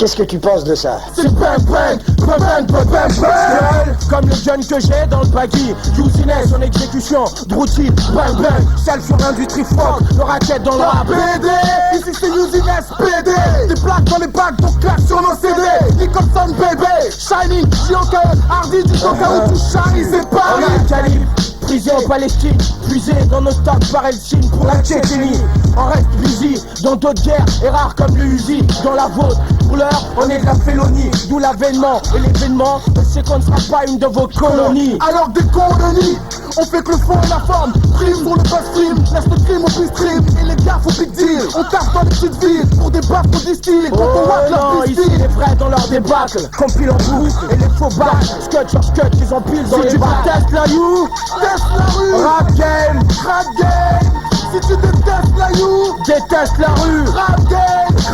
Qu'est-ce que tu penses de ça? C'est bang bang, bang bang, bang bang bang. Comme le gun que j'ai dans le baggy, Usiness en exécution, Drouty, bang bang. Celle sur l'industrie folk, le racket dans le rap. PD, ici c'est Usiness, PD. Des plaques dans les bacs, donc claque sur nos CD. Nicholson, bébé, Shining, Chioka, Hardy, du Toka où tout shine, c'est Paris. Calibre, prisé en Palestine, fusée dans nos stocks par Elchine pour la Tchétchénie. On reste busy dans d'autres guerres, et rare comme le Uzi dans la vôtre. Pour l'heure, on est de la félonie, d'où l'avènement. Et l'événement, c'est qu'on ne sera pas une de vos colonies. Alors des colonies, on fait que le fond et la forme. Prime sur le buzz stream, laisse le crime au stream. Et les gars, faut big deal, on tape dans les petites villes. Pour des baffes, on distille, et quand on watt leur ici les vrais dans leur débâcle. Compile en boucle, et les faux bacs. Scotch sur scotch, ils empilent dans les bacs. Teste la you, teste la rue. Rap game, rap game. Si tu détestes la you, déteste la rue.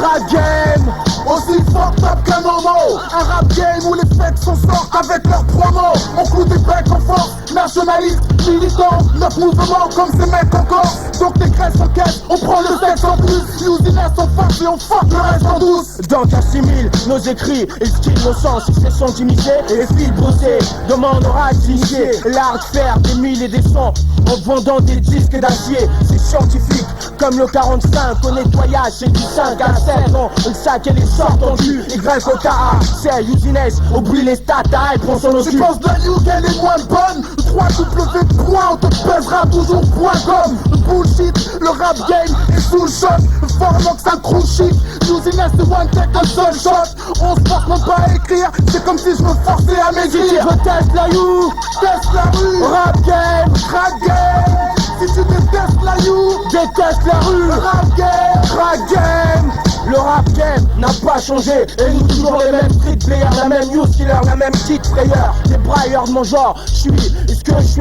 Rap game, aussi fucked up qu'un homo. Un rap game où les fêtes sont sortes avec leurs promos. On cloue des becs en force, nationaliste, militant. Notre mouvement comme ces mecs encore. Donc les graisses en caisse, on prend le sexe en plus. Usiness en face et on fuck le reste en douce. Donc assimile nos écrits, et style nos sens. Succession d'imiter et fil brossé. Demande aura d'initier l'art de faire des mille et des cents. En vendant des disques d'acier. C'est scientifique comme le 45 au nettoyage. C'est du 5 à 7 ans. Le sac et les sortes en cul. Y au KA, c'est Usiness. Oublie les stats, et prends son osu. Tu penses de you qu'elle est moins bonne? 3W point, on te pèsera toujours .com. Bullshit, le rap game est sous le choc. Fort que ça crew chic. Usiness c'est one take, un seul shot. On se force même pas à écrire. C'est comme si je me forçais à maigrir. Je teste la you, teste la rue. Rap game, rap game. Si tu détestes la you, déteste la rue. Rap game. Le rap game n'a pas changé. Et nous toujours les mêmes street players, la même news killer, la même petite frayeur. Les brailleurs de mon genre, je suis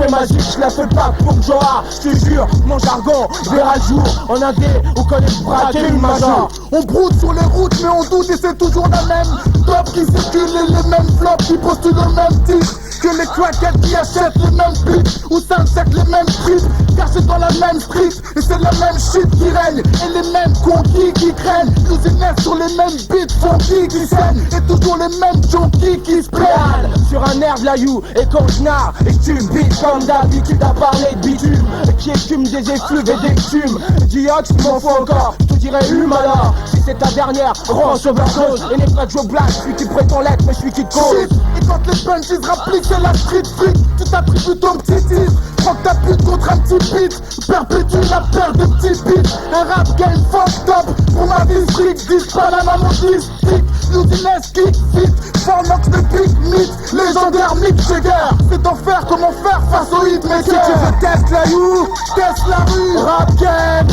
magique, je la fais pas pour Joa. Je te jure, mon jargon verra le jour. En indé, on connaît braquer une major. On broute sur les routes mais on doute et c'est toujours la même. Top qui circule et les mêmes flops qui postulent le même titre. Que les claquettes qui achètent les mêmes pics ou s'insectent les mêmes trips. Cachés dans la même street. Et c'est la même shit qui règne. Et les mêmes conquis qui craignent. Usiness sur les mêmes beats funky qui saignent. Et toujours les mêmes junkies qui se plaignent. Sur un air de la you et quand je narre. Et tu me beats comme d'habitude à parler de bitume. Qui écume des effluves et des fumes. Diox, m'en faut encore. Je te dirais hume alors. Si c'est ta dernière, range overdose. Et les vrais Joe Black, celui qui prétend l'être mais celui qui cause. Et quand les punches rappliquent c'est la street freak, tu t'attribues ton petit titre. Prends ta pute contre un petit beat, perpétue la paire de petits beats. Un rap game fucked up, pour ma vie strict. Dis pas la maman district, Usiness kick fit. Fornox de big meat, légendaire Mick Jagger. C'est enfer, comment faire face au hitmaker. Si tu veux teste la you, teste la rue. Rap game.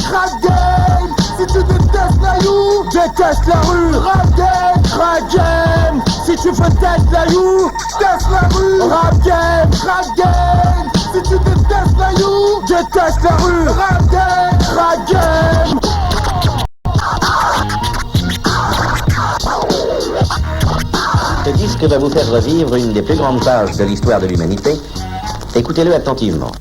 Si tu détestes la you, déteste la rue. Rap game. Si tu veux teste la you, teste la rue. Rap game. Si tu détestes la you, déteste la rue. Rap game. Ce disque va vous faire revivre une des plus grandes pages de l'histoire de l'humanité. Écoutez-le attentivement.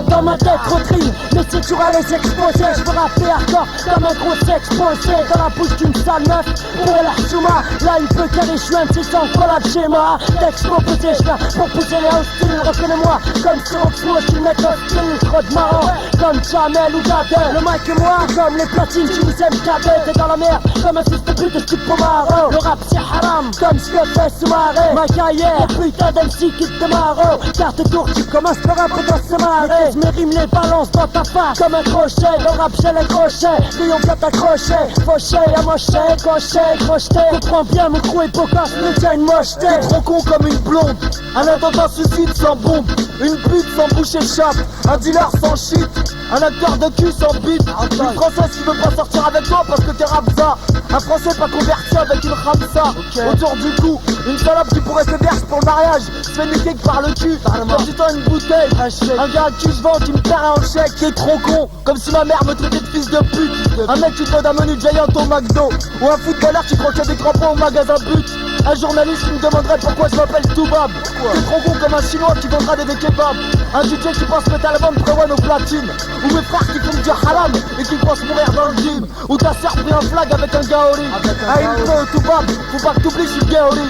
Dans ma tête trop triste, mais si tu vas les exposer, je veux rapper hardcore comme un gros exposé dans la bouche d'une sale meuf. Pour la chouma, là il peut qu'elle est chouette, c'est sans collab schéma. Texte proposé, je viens pour pousser les hostiles. Reconnais-moi comme sur Oxmo, je suis mec hostile. Trop de marrant, comme Jamel ou Gardel. Le mic et moi, comme les platines, tu nous aimes cadet. T'es dans la merde, comme un fils de pute de type Pomaro. Le rap c'est haram, comme ce que fait Soumaré. Ma carrière, putain d'MC qui te démarre. Carte tour, tu commences par un peu dans ce marée. Mes rimes les balance dans ta face comme un crochet. Le rap j'ai les crochets, Lyon vient t'accrocher. Fauché, amoché, coché, crocheté. Comprends bien, mon crew est bocasse, mais tiens une mocheté. T'es trop con comme une blonde, un attentat suicide sans bombe. Une pute sans bouche échappe, un dealer sans shit. Un acteur de cul sans bite. Une française qui veut pas sortir avec toi parce que t'es rapza. Un français pas converti avec une ramsa. Autour du cou, une salope qui pourrait se verser pour le mariage. Se fait niquer que par le cul. Comme si t'as une bouteille, un gars qui se vend, qui me perd un chèque. Qui est trop con, comme si ma mère me traitait de fils de pute. Un mec qui te donne un menu Giant au McDo. Ou un footballeur qui croquait des crampons au magasin but. Un journaliste qui me demanderait pourquoi je m'appelle Toubab. T'es trop bon comme un chinois qui vendra des kebabs. Un DJ qui pense mettre à la bande Prewan au platine. Ou mes frères qui font du haram et qui pensent mourir dans le gym. Ou ta sœur pris un flag avec un gaori. Ah il faut Toubab, faut pas que t'oublies, je suis gaori.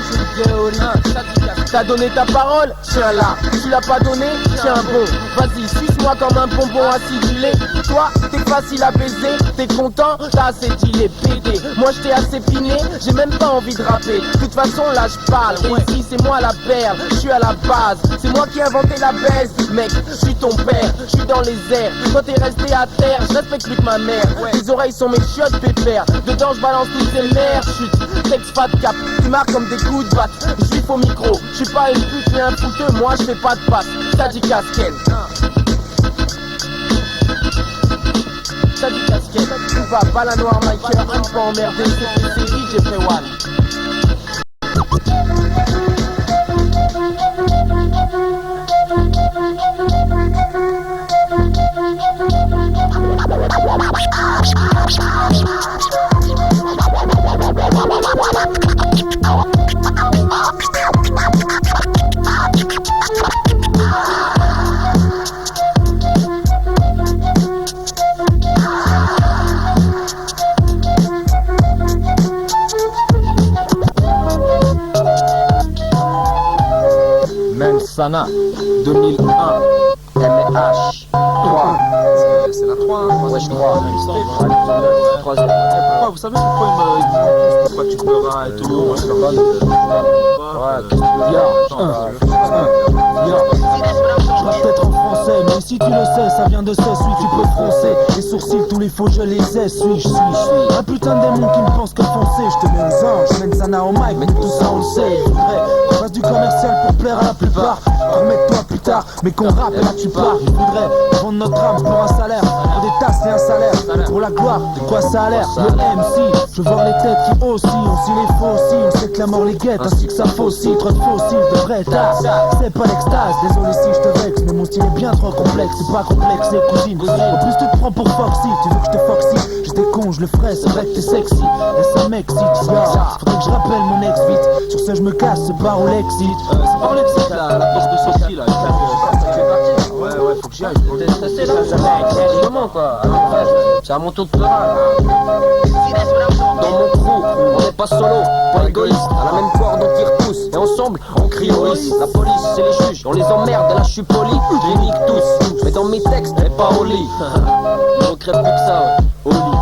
T'as donné ta parole, tiens là. Tu l'as pas donné, tiens bon. Vas-y, suce-moi comme un bonbon acidulé. Toi, t'es facile à baiser, t'es content, t'as assez dealé, pédé. Moi je t'ai assez piné, j'ai même pas envie de rapper. De toute façon là je parle, et ici c'est moi la perle, je suis à la base. C'est moi qui ai inventé la baisse, mec, je suis ton père, je suis dans les airs. Toi t'es resté à terre, je respecte plus que ma mère. Tes oreilles sont mes chiottes pépères, dedans je balance toutes ces mères. Chut, texte fat cap, tu marques comme des coups de batte. Je suis faux micro, je suis pas une pute mais un fouteux, moi je fais pas de passe. Ça dit casquette. Ça dit casquette, tu vas pas la noire Michael, aime pas emmerder, c'est DJ Prewan. Sana 2001 MH 3. C'est la 3, hein. Ouais, je crois. Troisième. Pourquoi, vous savez pourquoi ils me disent pourquoi tu pleuras et tout? Moi je leur dis Je vais peut-être en français, mais si tu le sais, ça vient de ce celui tu peux froncer. Les sourcils, tous les faux, je les ai, suis un putain de démon qui me pense que foncer. Je te mets aux anges, je mène Sana au mic, mais tout ça on le sait. Il faudrait qu'on fasse du commercial pour plaire à la plupart. Remets-toi plus tard, mais qu'on rappe et là tu pars. Il faudrait vendre notre âme pour un salaire, pour des tasses et un salaire, pour la gloire, de quoi ça a l'air. Le MC, je vois les têtes qui oscillent, on suit les faux aussi, on sait que la mort les guette, ainsi que ça faucille, trop de fossiles, de vrais tas. C'est pas l'extase, désolé si je te vexe, mais mon style est bien trop complexe, c'est pas complexe, c'est cousine. En plus tu te prends pour Foxy, tu veux que je te foxy, j'étais con, je le ferais, c'est vrai que t'es sexy. Et ça m'excite, faudrait que je rappelle mon ex vite. Sur ce je me casse, c'est par où l'exit. c'est par l'exit là, la piste de sortie là. Ouais, faut que j'y aille. T'es stressé là? Comment quoi? C'est à mon tour de pleurer. Dans mon crew, on n'est pas solo, pas égoïste. À la même corde on tire tous, et ensemble on crie Oris. La police c'est les juges, on les emmerde, et là je suis poli. Je les nique tous, mais dans mes textes, elle est pas au lit. Il manquerait plus que ça, ouais. Au lit.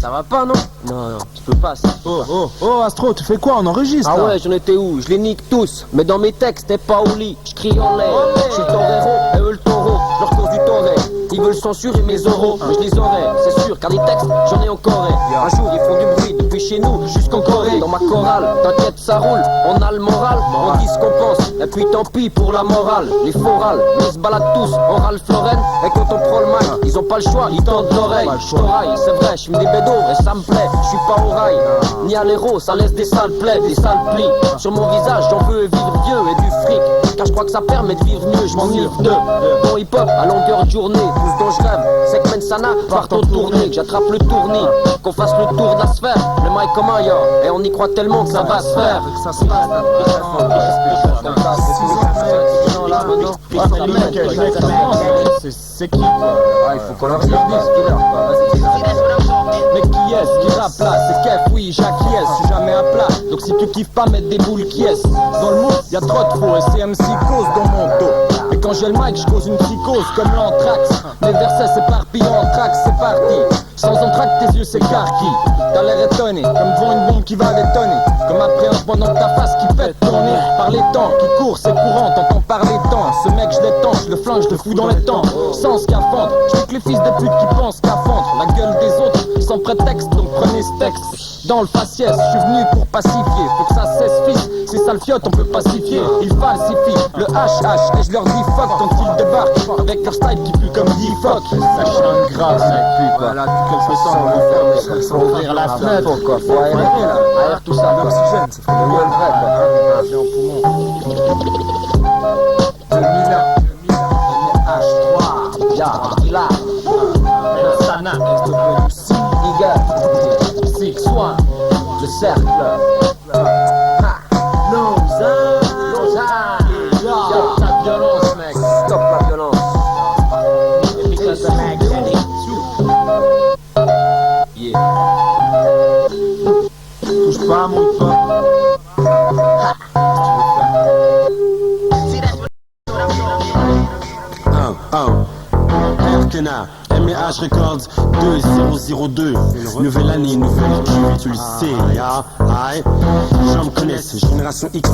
Ça va pas non? Non, tu peux pas. Oh Astro, tu fais quoi? On enregistre? Ah ouais, j'en étais où? Je les nique tous, mais dans mes textes, t'es pas au lit. Je crie en l'air, je suis le torero, et eux le taureau. Je leur cause du toré. Ils veulent censurer mes oraux, mais je les aurai, c'est sûr, car des textes, j'en ai encore. Un jour, ils font du bruit depuis chez nous jusqu'en Corée. Dans ma chorale, t'inquiète, ça roule, on a le moral, on dit ce qu'on pense, et puis tant pis pour la morale. Les forales, ils se baladent tous, on râle Florène, et quand on prend le mic, ils ont pas le choix, ils tendent l'oreille. Je t'oreille, c'est vrai, je fume des bédos, et ça me plaît, je suis pas au rail, ni à l'héros, ça laisse des sales plaies, des sales plis. Sur mon visage, j'en veux vivre vieux et du fric, car je crois que ça permet de vivre mieux, je m'enivre de bon hip-hop à longueur de journée. Tout ce dont je rêve, c'est que Mensana parte en tournée, que j'attrape le tournis, qu'on fasse le tour de la sphère, le mic comme un yo, et on y croit tellement que ça va se faire. Ça se passe, c'est qui quoi? Il faut qu'on leur dise qui leur Mais qui est-ce qui rappe là? C'est Kef, oui, j'acquiesce, je suis jamais à plat. Donc si tu kiffes pas, mettre des boules qui est. Dans le monde, y'a trop de faux et CMC cause dans mon dos. Et quand j'ai le mic, je cause une psychose comme l'anthrax. Mes versets s'éparpillent en tracks, c'est parti. Sans entraque, tes yeux s'écarquillent. T'as l'air étonné, comme devant une bombe qui va détonner. Comme après un pendant que ta face qui fait tourner. Par les temps qui courent, c'est courant, t'entends parler temps. Ce mec, je l'étends, je le flingue, je le fous dans les temps. Sans scaphandre, je que les fils de pute qui pensent qu'à fendre la gueule des autres sans prétexte, donc prenez ce texte. Dans le faciès, je suis venu pour pacifier. Faut que ça cesse, fils. C'est ça le fiotte, on peut pacifier. Ils falsifient le HH et je leur dis fuck quand ils débarquent avec leur style qui pue comme 10 fuck. Ça chante grave, ça pue quoi. Voilà, tout le temps, faut ouvrir la fenêtre quoi. Faut aérer là. Aère tout ça. L'oxygène, ça fait le vrai quoi. Viens au poumon. 2001. MH3, ya, là. Sana, Nigga, 6-1, le cercle. Yeah. Touche pas à mon hip-hop. RKNA, MH Records 2002. Nouvelle année, nouvelle cuvée, tu le sais, ya. Aïe, j'en me connaisse, génération X,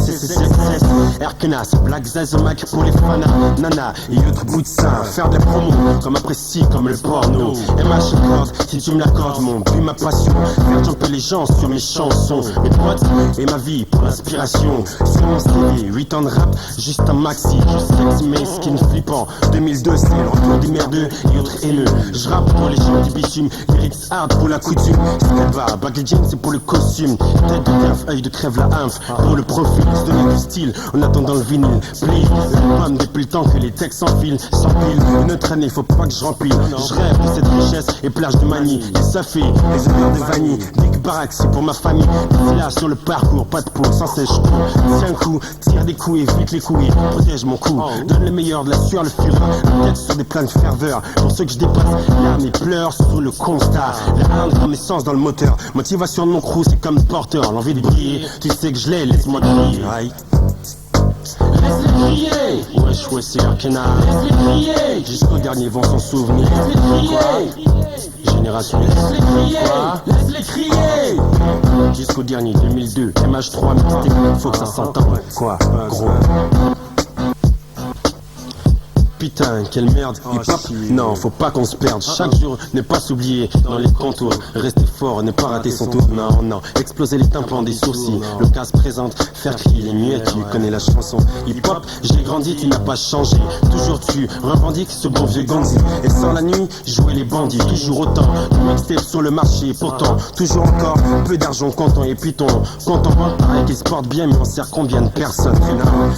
RKNA, c'est Black Zazomac pour les fanas, nana et autres bouts de sein. Faire des promos, comme apprécie, comme le porno. MH Records, si tu me l'accordes, mon but, ma passion. Faire jumper les gens sur mes chansons, mes potes et ma vie pour l'inspiration. Sur mon CV, 8 ans de rap, juste un maxi. Je sais mes skins flippants. 2002, c'est le retour des merdeux et autres haineux. Je rappe pour les gens du bitume, lyrics hard pour la coutume. Stella, baggy jeans, c'est pour le costume. Tête de gaffe, œil de crève, la inf. Pour le profil, se donner du style en attendant le vinyle. Please, l'album depuis le temps que les textes s'enfilent. Sans pile, une autre année, faut pas que je rempile. Je rêve de cette richesse et plage de manie. Les safés, les odeurs de vanille. Big Barack, c'est pour ma famille. C'est là sur le parcours, pas de peau, sans sèche cours. Tiens un coup, tire des coups, évite les couilles. Protège mon cou, donne le meilleur de la sueur, le fureur. La tête sur des plans de ferveur. Pour ceux que je dépasse, l'arme et pleure sous le constat. La haine comme essence dans le moteur. Motivation de mon crew, c'est comme porteur. L'envie de briller, tu sais que je l'ai, laisse-moi crier. Aïe. Laisse-les crier. Wesh, c'est RKNA. Laisse-les crier. Jusqu'au dernier vont s'en souvenir. Laisse-les crier. Génération. Laisse-les crier. Laisse-les crier. Jusqu'au dernier 2002. MH3 mixtape. Faut que ça s'entende. Quoi, gros. Putain, quelle merde, hip-hop. Non, faut pas qu'on se perde. Chaque jour, ne pas s'oublier dans les contours. Rester fort, ne pas rater son tour. Non, non, exploser les tympans des sourcils. Le cas se présente, faire crier les muettes. Tu connais la chanson. Hip-hop, j'ai grandi, tu n'as pas changé. Toujours tu revendiques ce bon vieux Gandhi. Et sans la nuit, jouer les bandits. Toujours autant de mixtapes sur le marché. Pourtant, toujours encore peu d'argent comptant. Et puis ton compte en banque, pareil qu'il se porte bien, mais on sert combien de personnes?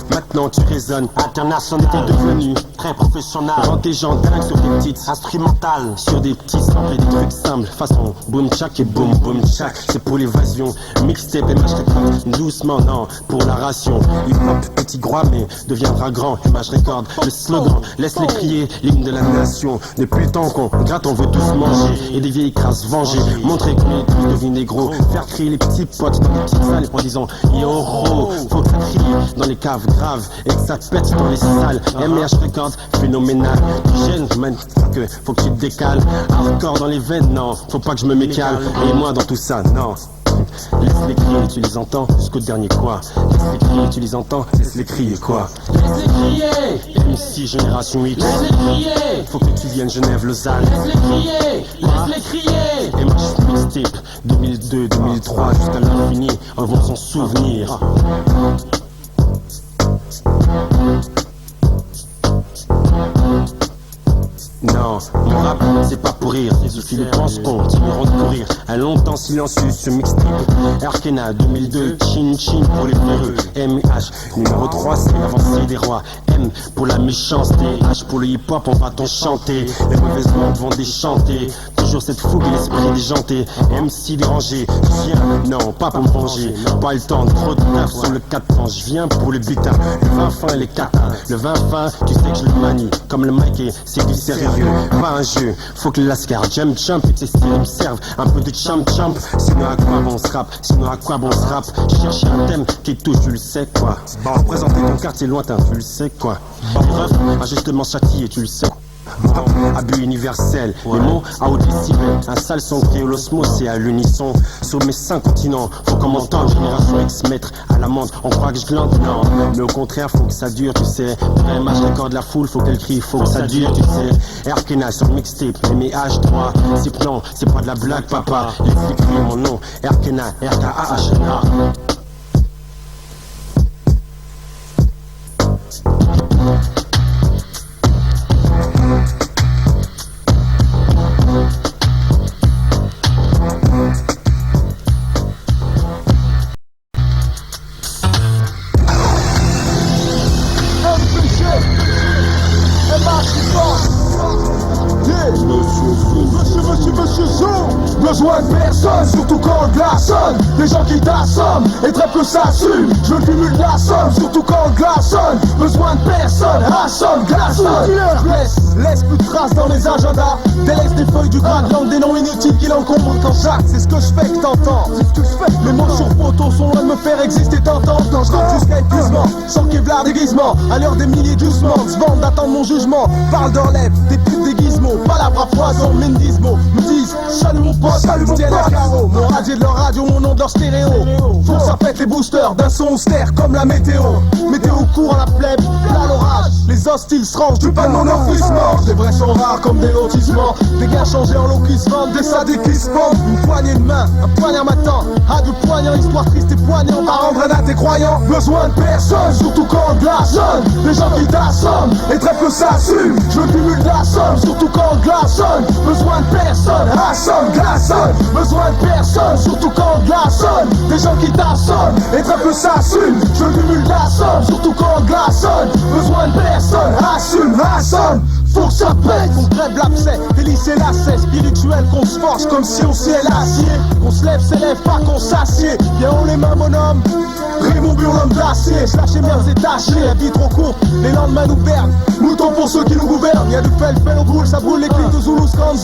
Maintenant, tu résonnes. International, t'es devenu très professionnel. Rends tes gens dingues sur des petites instrumentales, sur des petits samples et des trucs simples. Façon boom tchak et boom boom tchak. C'est pour l'évasion. Mixtape MH Records, doucement, non, pour la ration. Hip hop, petit gros mais deviendra grand. MH Records, le slogan, laisse-les crier, l'hymne de la nation. Depuis le temps qu'on gratte, on veut tous manger. Et des vieilles crasses venger. Montrer qu'on est tous devenus gros. Faire crier les petits potes dans les petites salles en disant yo ho. Faut que ça crie dans les caves graves et que ça pète dans les salles. MH Records, phénoménal. Tu gênes, man, faut que tu te décales. Hardcore dans les veines, non, faut pas que je me mécale. Et moi dans tout ça, non. Laisse-les crier, tu les entends, jusqu'au dernier quoi. Laisse-les crier, tu les entends, laisse-les crier quoi. Laisse-les crier. MC Génération X. Laisse-les crier. Faut que tu viennes Genève, Lausanne. Laisse-les crier. Laisse-les crier. MH Mixtape 2002-2003 jusqu'à l'infini, on va s'en souvenir. Non, mon rap, c'est pas pour rire. Ceux qui le pensent continueront de courir. Un long temps silencieux, ce mixtape. RKNA 2002, chin chin pour les peureux. MH, numéro 3, c'est l'avancée des rois. M pour la méchanceté. H pour le hip-hop, on va t'en chanter. Les mauvaises bandes vont déchanter. Toujours cette fougue et l'esprit déjanté. MC dérangé, je viens, non, pas pour me venger. Pas le temps, trop de taf sur le 4 ans. Je viens pour le butin. Le vin fin et les catins. Le vin fin, tu sais que je le manie. Comme le Mikey, c'est du sérieux. Pas un jeu, faut que le lascar jump jump et tes styles me servent un peu de champ champ. Sinon à quoi bon se rap, sinon à quoi bon se rap. Cherche un thème qui touche, tu le sais quoi. Représenter ton quartier lointain, tu le sais quoi. Bref, ajustement châtié, tu le sais. Abus universel, les mots à haute décibel. Un sale son créé l'osmose et à l'unisson. Sur mes 5 continents, faut qu'on m'entende. Génération X mettre à l'amende, on croit que je glande, non. Mais au contraire, faut que ça dure, tu sais. Pour MH Record la foule, faut qu'elle crie, faut que ça dure, tu sais. RKNA sur le mixtape, MH3. C'est non, c'est pas de la blague, papa. Laisse écrire mon nom, RKNA, RKAHNA. Monsieur Zou, besoin de personne, surtout quand le glace sonne. Des gens qui t'assomment et très peu s'assument. Je cumule la somme, surtout quand le glace sonne. Besoin de personne, assomme, glaçonne. Laisse plus de traces dans les agendas. Délaisse des feuilles du gradient, des noms inutiles qui l'encombrent quand j'acte. C'est ce que je fais que t'entends. Mes mots sur photo sont loin de me faire exister t'entends. Quand je rentre jusqu'à épuisement, sans Kevlar déguisement. À l'heure des milliers doucement, se vendent d'attendre mon jugement. Parle d'en lèvres, des putes déguisements. Palabres à foison, mendismo. Me disent, salut mon pote, salut mon pote. Mon radier de leur radio, mon nom de leur stéréo. Faut que ça pète les boosters d'un son austère comme la météo. Météo court à la plèbe, là l'orage. Les hostiles se rangent du pain de mon enfouissement. Les vrais sont rares comme des lotissements. Des gars changés en lots qui se vendent, des sadés qui se pendent. Une poignée de main, un poignard m'attend. À deux poignants, histoire triste et poignant. À rendre un à tes croyants. Besoin de personne, surtout quand le glace sonne. Les gens qui t'assomment et très peu s'assument. Je cumule la somme, surtout quand le glace sonne. Besoin de personne, assomme, glaçonne. Besoin de personne, surtout quand le glace sonne. Des gens qui t'assomment et très peu s'assument. Je cumule la somme, surtout quand le glace sonne. Besoin de personne, assume, assomme. Faut que ça pète, qu'on crève l'abcès, délicer lacet spirituel, qu'on se force comme si on ciel acier. Qu'on se lève, s'élève pas, qu'on s'assied. Bien on les mains mon homme, Raymond Burlum d'acier. Slash et mers détachées, la vie trop courte, les lendemains nous bernent. Moutons pour ceux qui nous gouvernent, y'a du fel au boule, ça brûle les clics de Zulu, Scans.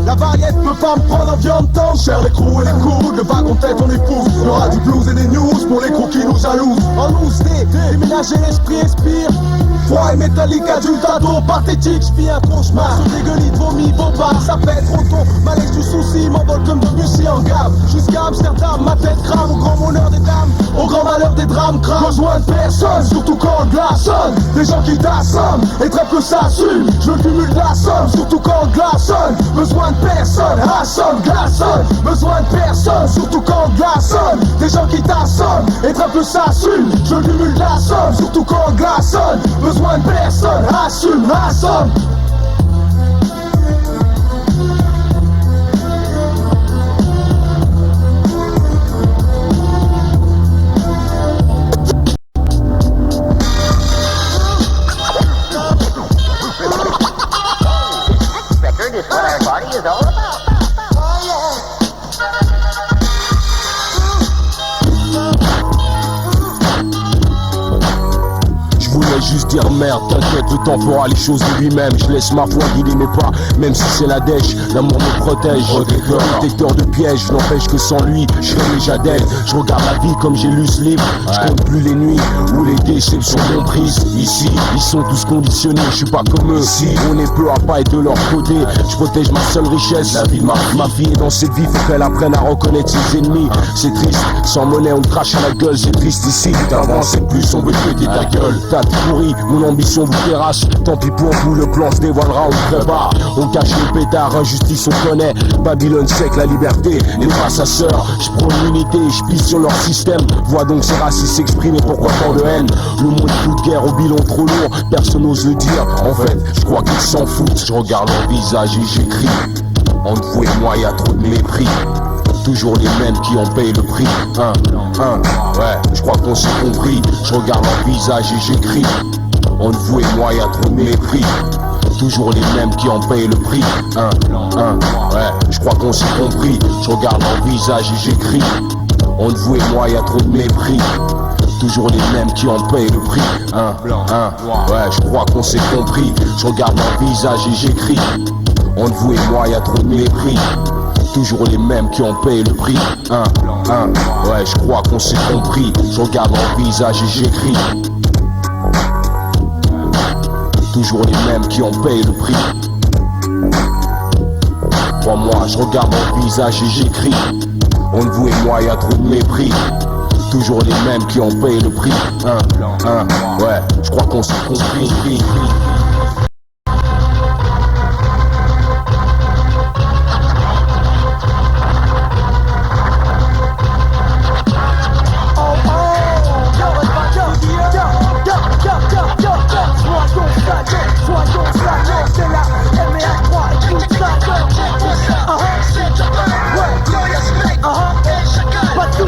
La variette peut pas me prendre en viande tendre. Cher les crocs et les coudes, le wagon tête on épouse. Y'aura du blues et des news pour les crocs qui nous jalousent. En loose déménager l'esprit expire. Froid et métallique, adulte, ado, pathétique, j'vis un cauchemar. Sur des gueulites, vomi, bombard, ça pète, trop tôt. Malaise du souci, m'envole comme Debussy en gamme. Jusqu'à Amsterdam, ma tête crame, au grand bonheur des dames, au grand malheur des drames, crame. Besoin de personne, surtout quand le glace sonne. Des gens qui t'assomment et très peu s'assument. Je cumule la somme, surtout quand le glace sonne. Besoin de personne, assomme, glaçonne. Besoin de personne, surtout quand le glace sonne. Des gens qui t'assomment et très peu s'assument. Je cumule la somme, surtout quand le glace sonne. Besoin de personne, assume, assomme. Juste dire merde, t'inquiète, le temps fera les choses de lui-même. Je laisse ma foi guider mes pas, même si c'est la dèche. L'amour me protège, détecteur de pièges. Je n'empêche que sans lui, je serais déjà dead. Je regarde la vie comme j'ai lu ce livre. Je compte plus les nuits où les déceptions comprises. Ici, ils sont tous conditionnés, je suis pas comme eux. Si on est peu à pas être de leur côté, je protège ma seule richesse, la vie de ma fille. Et dans cette vie, faut qu'elle apprenne à reconnaître ses ennemis. C'est triste, sans monnaie on te crache à la gueule. C'est triste ici, t'avances, c'est plus sombre que ta gueule. Mon ambition vous terrasse, tant pis pour vous, le plan se dévoilera, on le prépare. On cache le pétard, injustice on connaît. Babylone sec, la liberté n'est pas sa sœur. Je prends l'unité, je pisse sur leur système. Vois donc ces racistes s'exprimer, pourquoi tant de haine? Le monde coup de guerre au bilan trop lourd, personne n'ose le dire. En fait, je crois qu'ils s'en foutent. Je regarde leur visage et j'écris. Entre vous et moi, y'a trop de mépris. Toujours les mêmes qui en payent le prix. Ouais, je crois qu'on s'est compris. Je regarde leur visage et j'écris. Entre vous et moi, y'a trop de mépris. Toujours les mêmes qui en payent le prix. Ouais, je crois qu'on s'est compris. Je regarde leur visage et j'écris. Entre vous et moi, y'a trop de mépris. Toujours les mêmes qui en payent le prix. Ouais, je crois qu'on s'est compris. Je regarde leur visage et j'écris. Entre vous et moi, y'a trop de mépris. Toujours les mêmes qui en payent le prix. Ouais, je crois qu'on s'est compris. Je regarde leur visage et j'écris. Toujours les mêmes qui en payent le prix. Crois-moi, je regarde leur visage et j'écris. Entre vous et moi, y'a trop de mépris. Toujours les mêmes qui en payent le prix. Ouais, je crois qu'on s'est compris. Pas tout.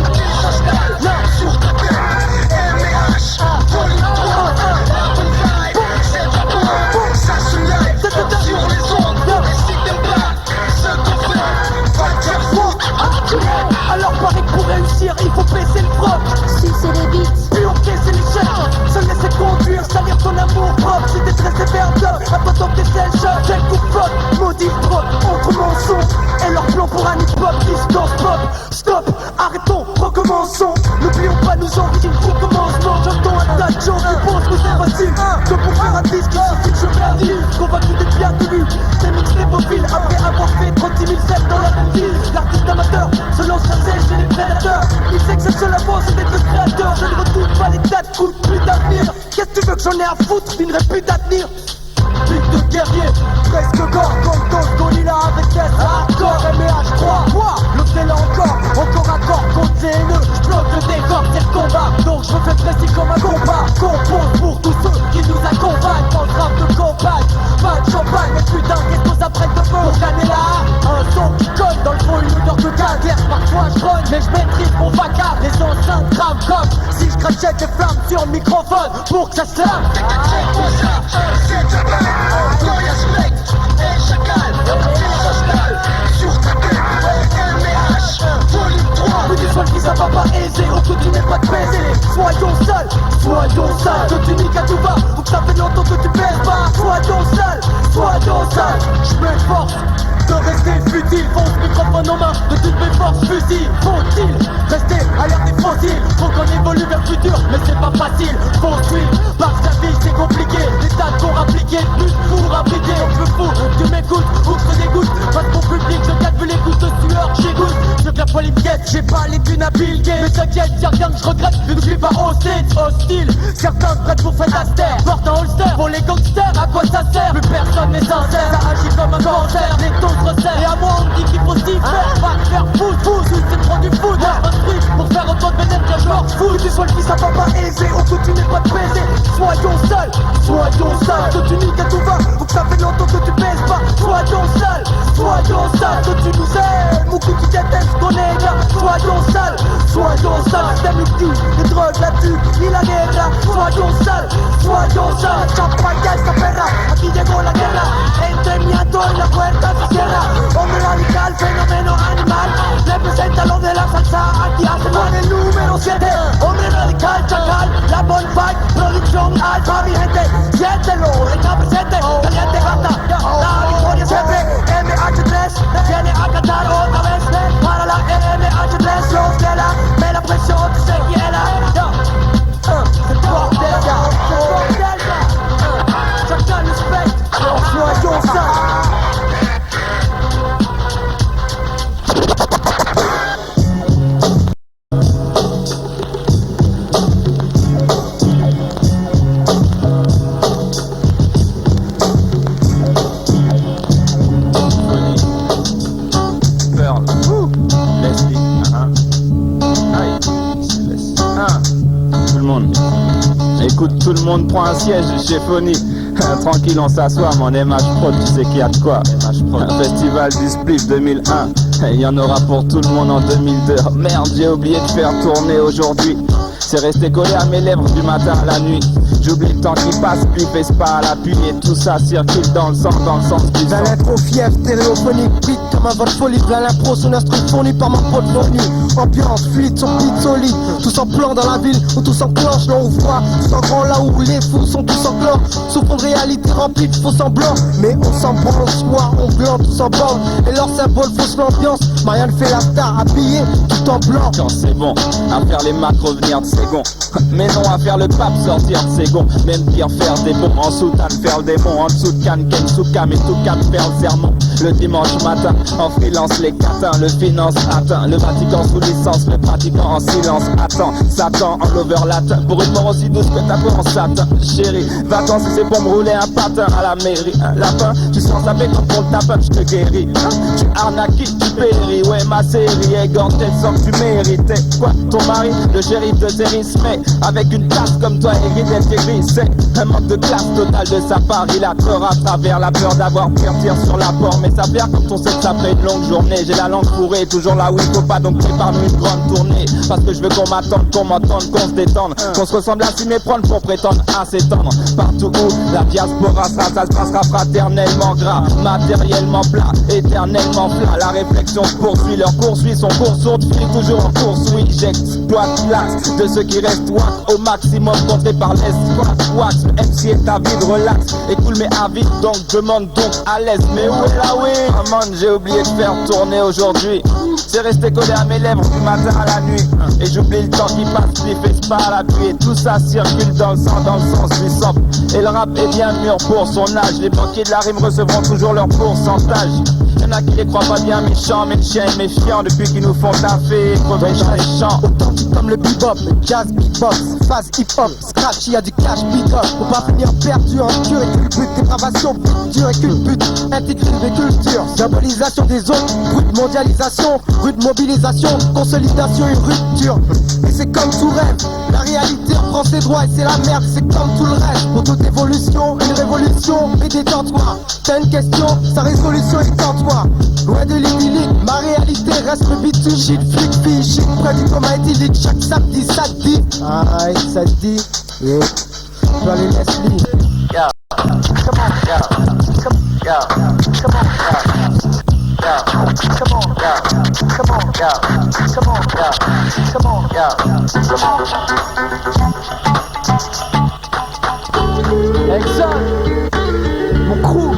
paraît que pour réussir, il faut baisser le froc. Si c'est des beats, Puis encaisser l'échec, se laisser conduire, salir ton amour propre. Si t'es très sévère d'homme, à toi donc t'es celle choc. Quel coup de flotte, maudit trop, entre mensonges et leur plan pour un hip-hop, distance pop. Stop, arrêtons, recommençons. N'oublions pas nos origines pour commencement. J'entends un tas de gens qui pensent que c'est facile, que pour faire un disque, il suffit que je merdille. Convaincu d'être bien tenu, c'est mixé vos fils après avoir fait 36 000 sets dans la ville. L'artiste amateur se lance un zèle chez les prédateurs. Il sait que sa seule avance c'est d'être le créateur. Je ne retourne pas les dates, coup de pute d'avenir. Qu'est-ce que tu veux que j'en ai à foutre d'une répute à tenir? Bite de guerrier, presque corps, comme Dose Gorilla avec des hardcore. MH3, quoi? L'hôtel encore à corps contre les haineux. J'bloque le décor, c'est le combat. Donc je me fais précis comme un combat. Compose pour tous ceux qui nous accompagnent. Dans le rap de campagne, pas de champagne. Mais putain, qu'est-ce qu'on s'apprête de feu pour gagner là? Un son qui colle dans le fond, une odeur de gaz. Parfois je grogne, mais je maîtrise mon vacarme. Les enceintes grave comme si je crachais des flammes sur le microphone pour que ça se lave. Goya Spectre et Chacal, sur ta tête, MH, volume 3. Mais tu sois le fils à papa aisé, au que tu n'es pas de baiser. Soyons seuls, que tu niques à tout va, faut que ça fait longtemps que tu baises pas. Soyons seuls, je m'efforce de rester futile, fonce microphone en main, de toutes mes forces fusil. Faut-il rester à l'ère des fossiles? Faut qu'on évolue vers le futur, mais c'est pas facile. Faut suivre, parce que la vie c'est compliqué. Les dates qu'on appliqué, plus pour appliquer. Donc je fous, tu m'écoutes, ou que je dégoûte. Parce que mon public, je calcule les gouttes de sueur, j'égoutte. Je veux que la folie me guette, j'ai pas les thunes à Bill Gates. Mais t'inquiète, y'a rien que je regrette, n'oublie pas hostile. Certains se prêtent pour Fred Astaire, portent un holster pour les gangsters, à quoi ça sert? Plus personne n'est sincère, ça agit comme un cancer. Les taux se resserrent, et à moi on me dit qu'il faut s'y faire. Va te faire foutre, c'est trop du foot. Un truc pour faire autant de bénéfices que je m'en fous. Que tu sois le fils à papa aisé, ou que tu n'es pas de baiser. Soyons seuls, que tu niques à tout va, ou que ça fait longtemps que tu baises pas. Soyons seuls, que tu nous aimes, ou que tu détestes qu'on est là. Soyons seuls, t'aimes le cul, les drogues, la tue, ni la guerra. Soyons seuls, champaña esta perra, aquí llegó la guerra. Entre miato y la puerta se cierra. Hombre radical, fenómeno animal, representa lo de la salsa, aquí hace con el número 7. Hombre radical, chacal, la bonfire, producción alfa, mi gente, siéntelo, está presente, caliente gata, la victoria siempre. MH3 viene a cantar otra vez para la MH3, los de la mera presión se quiera. C'est bordel, chacun le spectre, soyons seuls. Écoute, tout le monde prend un siège chez Phony. Tranquille, on s'assoit, mon MH Pro, tu sais qu'il y a de quoi. Un festival du Spliff 2001. Il y en aura pour tout le monde en 2002. Oh, merde, j'ai oublié de faire tourner aujourd'hui. C'est resté collé à mes lèvres du matin à la nuit. J'oublie le temps qui passe, puis fais pas à l'appui. Et tout ça circule dans le sens du Plein sang. l'intro fief, stéréophonique, beat comme un vol folie. Plein l'impro, son instru fourni par mon pote fourni. Ambiance fluide, son beat solide. Tous en plan dans la ville, où tous en cloche, long ou froid. Tous en grand là où les fous sont tous en chlore. Souffrons de réalité remplie de faux semblants. Mais on s'en branle, le soir, on gland, tous en bande. Et leur symbole fausse l'ambiance. Marianne fait la star, habillée, tout en blanc. Quand c'est bon, à faire les macs revenir de second. Mais non, à faire le pape sortir de second. Même pire, faire des bons en soutane, faire le démon. En dessous de canne, ken sous cam et tout cap, faire le sermon. Le dimanche matin, en freelance, les catins, le finance atteint. Le Vatican sous licence, le pratiquant en silence attend. Satan en l'overlat, pour une mort aussi douce que ta peau en satin. Chérie, va-t'en si c'est pour me rouler un patin à la mairie. Un lapin, tu sens saper quand pour le tapin, je te guéris. Tu arnaquis, tu péris. Ouais, ma série est gantée sans que tu méritais. Quoi, ton mari, le shérif de série se met avec une tasse comme toi et d'être gris. C'est un manque de classe totale de sa part. Il a peur à travers la peur d'avoir pris un tir sur la porte. Mais ça perd quand on sait que ça fait une longue journée. J'ai la langue fourrée, toujours là où il faut pas. Donc prépare-nous une grande tournée. Parce que je veux qu'on m'attende, qu'on m'entende, qu'on se détende. Qu'on se ressemble à s'y méprendre pour prétendre à s'étendre. Partout où la diaspora sera, ça se passera fraternellement gras. Matériellement plat, éternellement plat. La réflexion pour poursuit, leur poursuit, son cours sourde, toujours en course, oui, j'exploite l'axe de ceux qui restent wack au maximum, contré par l'espace, wax, le MC est avide, relax, et cool mais avide, donc demande donc à l'aise, mais où est la weed? Ah man, j'ai oublié de faire tourner aujourd'hui, c'est resté collé à mes lèvres du matin à la nuit, et j'oublie le temps qui passe, les fesses par la pluie, et tout ça circule dans le sang, dans le sens du sang, et le rap est bien mûr pour son âge, les banquiers de la rime recevront toujours leur pourcentage. Y'en a qui les croient pas bien méchants, mais le chien est méfiant depuis qu'ils nous font taffer et qu'on dans les champs. Authentique comme le bebop, le jazz, beatbox, phase hip-hop, scratch, y'a du cash, pick-up. Faut pas finir perdu en cure et que le but, dépravation, dur et qu'une pute, intégrer des cultures, diabolisation des autres, brute mondialisation, rude mobilisation, consolidation et rupture. Et c'est comme tout rêve, la réalité reprend ses droits et c'est la merde, c'est comme tout le reste. Pour toute évolution, une révolution, et détends-toi. T'as une question, sa résolution est en toi. Loin de l'idyllique, ma réalité reste le bitume. Shit, flic, fiche, près du coma éthylique. Chaque samedi, ça te dit. Aïe, ça te dit. Yeah. Je dois les laisser. Yo, come on, yo, come, yo, come on, yo, come on, yo, come on, yo, come on, yo, come on, yo. Exxon, mon crew.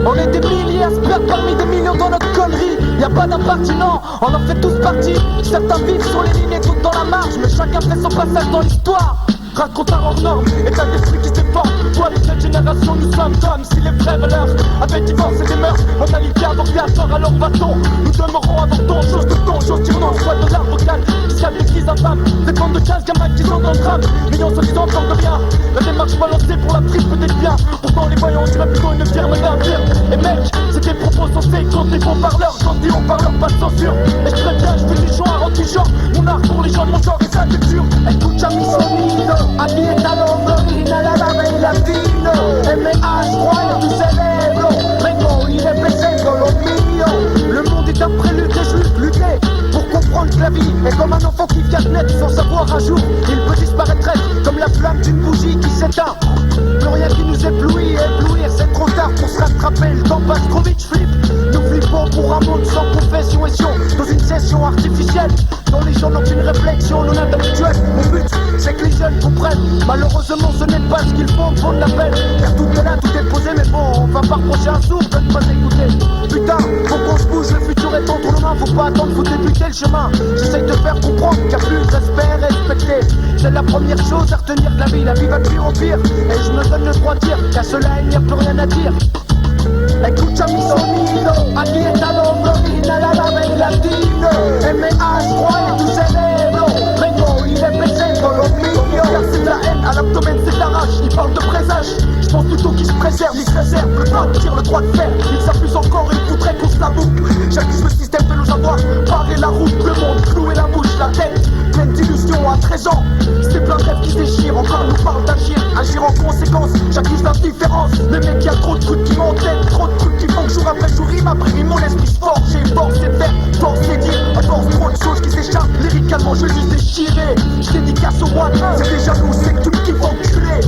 On est des milliers à se perdre parmi des millions dans notre connerie. Y'a pas d'impertinent, on en fait tous partie. Certains vivent sur les lignes et d'autres dans la marge, mais chacun fait son passage dans l'histoire. Raconte un hors norme, état d'esprit qui se déforme. Toi les jeunes générations, nous sommes comme si les vraies valeurs avaient divorcé des mœurs. Mentalité avortée à tort, alors va-t-on? Nous demeurons avant ton chose de ton chose. Tirons en soi de l'art vocal, qui s'appelle infâme. Des bandes de 15 gamins qui sont dans le drame. Millions soi-disant encore de rien. La démarche balancée pour la triple des biens. Pourtant les voyants, on dirait plutôt une firme d'avenir. Et mec, c'est des propos censés contre les bons parleurs. Gentils, on parleur, pas de censure. Et je très bien, je fais du genre, anti-genre. Mon art pour les gens de mon genre et sa culture. Écoute, ami sonido. Aquí está l'homme original a la bella latino. MH3 tu cerebro. Vengo y represento lo mío. Le monde est un prélude et je lutte, lutter pour comprendre que la vie est comme un enfant qui vient de naître sans savoir un jour il peut disparaître comme la flamme d'une bougie qui s'éteint. Plus rien qui nous éblouit, éblouir c'est trop tard pour se rattraper. Le temps passe trop vite, je flippe. Nous flippons pour un monde sans confession et sion. Dans une session artificielle dont les gens n'ont qu'une réflexion non intellectuelle. Mon but c'est que les jeunes comprennent. Malheureusement ce n'est pas ce qu'ils font pour de la peine. Car tout est là, tout est posé, mais bon, on va pas reprocher un sourd de ne pas écouter. Putain, faut qu'on se bouge, le futur est entre nos mains. Faut pas attendre, faut débuter le chemin. J'essaye de faire comprendre qu'il n'y a plus de respect respecté. C'est la première chose à retenir de la vie va de pire en pire. Et je me donne le droit de dire qu'à cela il n'y a plus rien à dire. Escucha mi sonido, aquí está l'homme original a la bella latino. MH3 tu cerebro, vengo y represento lo mío. C'est de la haine, à l'abdomen c'est de la rage, ils parlent de présage. Je pense plutôt qu'ils se préservent, ils se réservent le droit de dire, le droit de faire. Ils s'abusent encore, ils voudraient qu'on se la boucle. J'accuse le système de nous avoir barré la route, le monde, cloué la bouche, la tête pleine d'illusions à 13 ans. C'est plein de rêves qui se déchirent, encore nous parlent d'agir, agir en conséquence. J'accuse l'indifférence, mais mec, y a trop de trucs qui m'entêtent, trop de trucs qui font que jour après jour, rime après rime, mon esprit se forge. J'ai force et faire, force et dire, à force trop de choses qui s'échappent. Lyricalement, je vais juste déchirer. Je dédicace au one, c'est déjà nous, c'est que tu me kiffes enculé.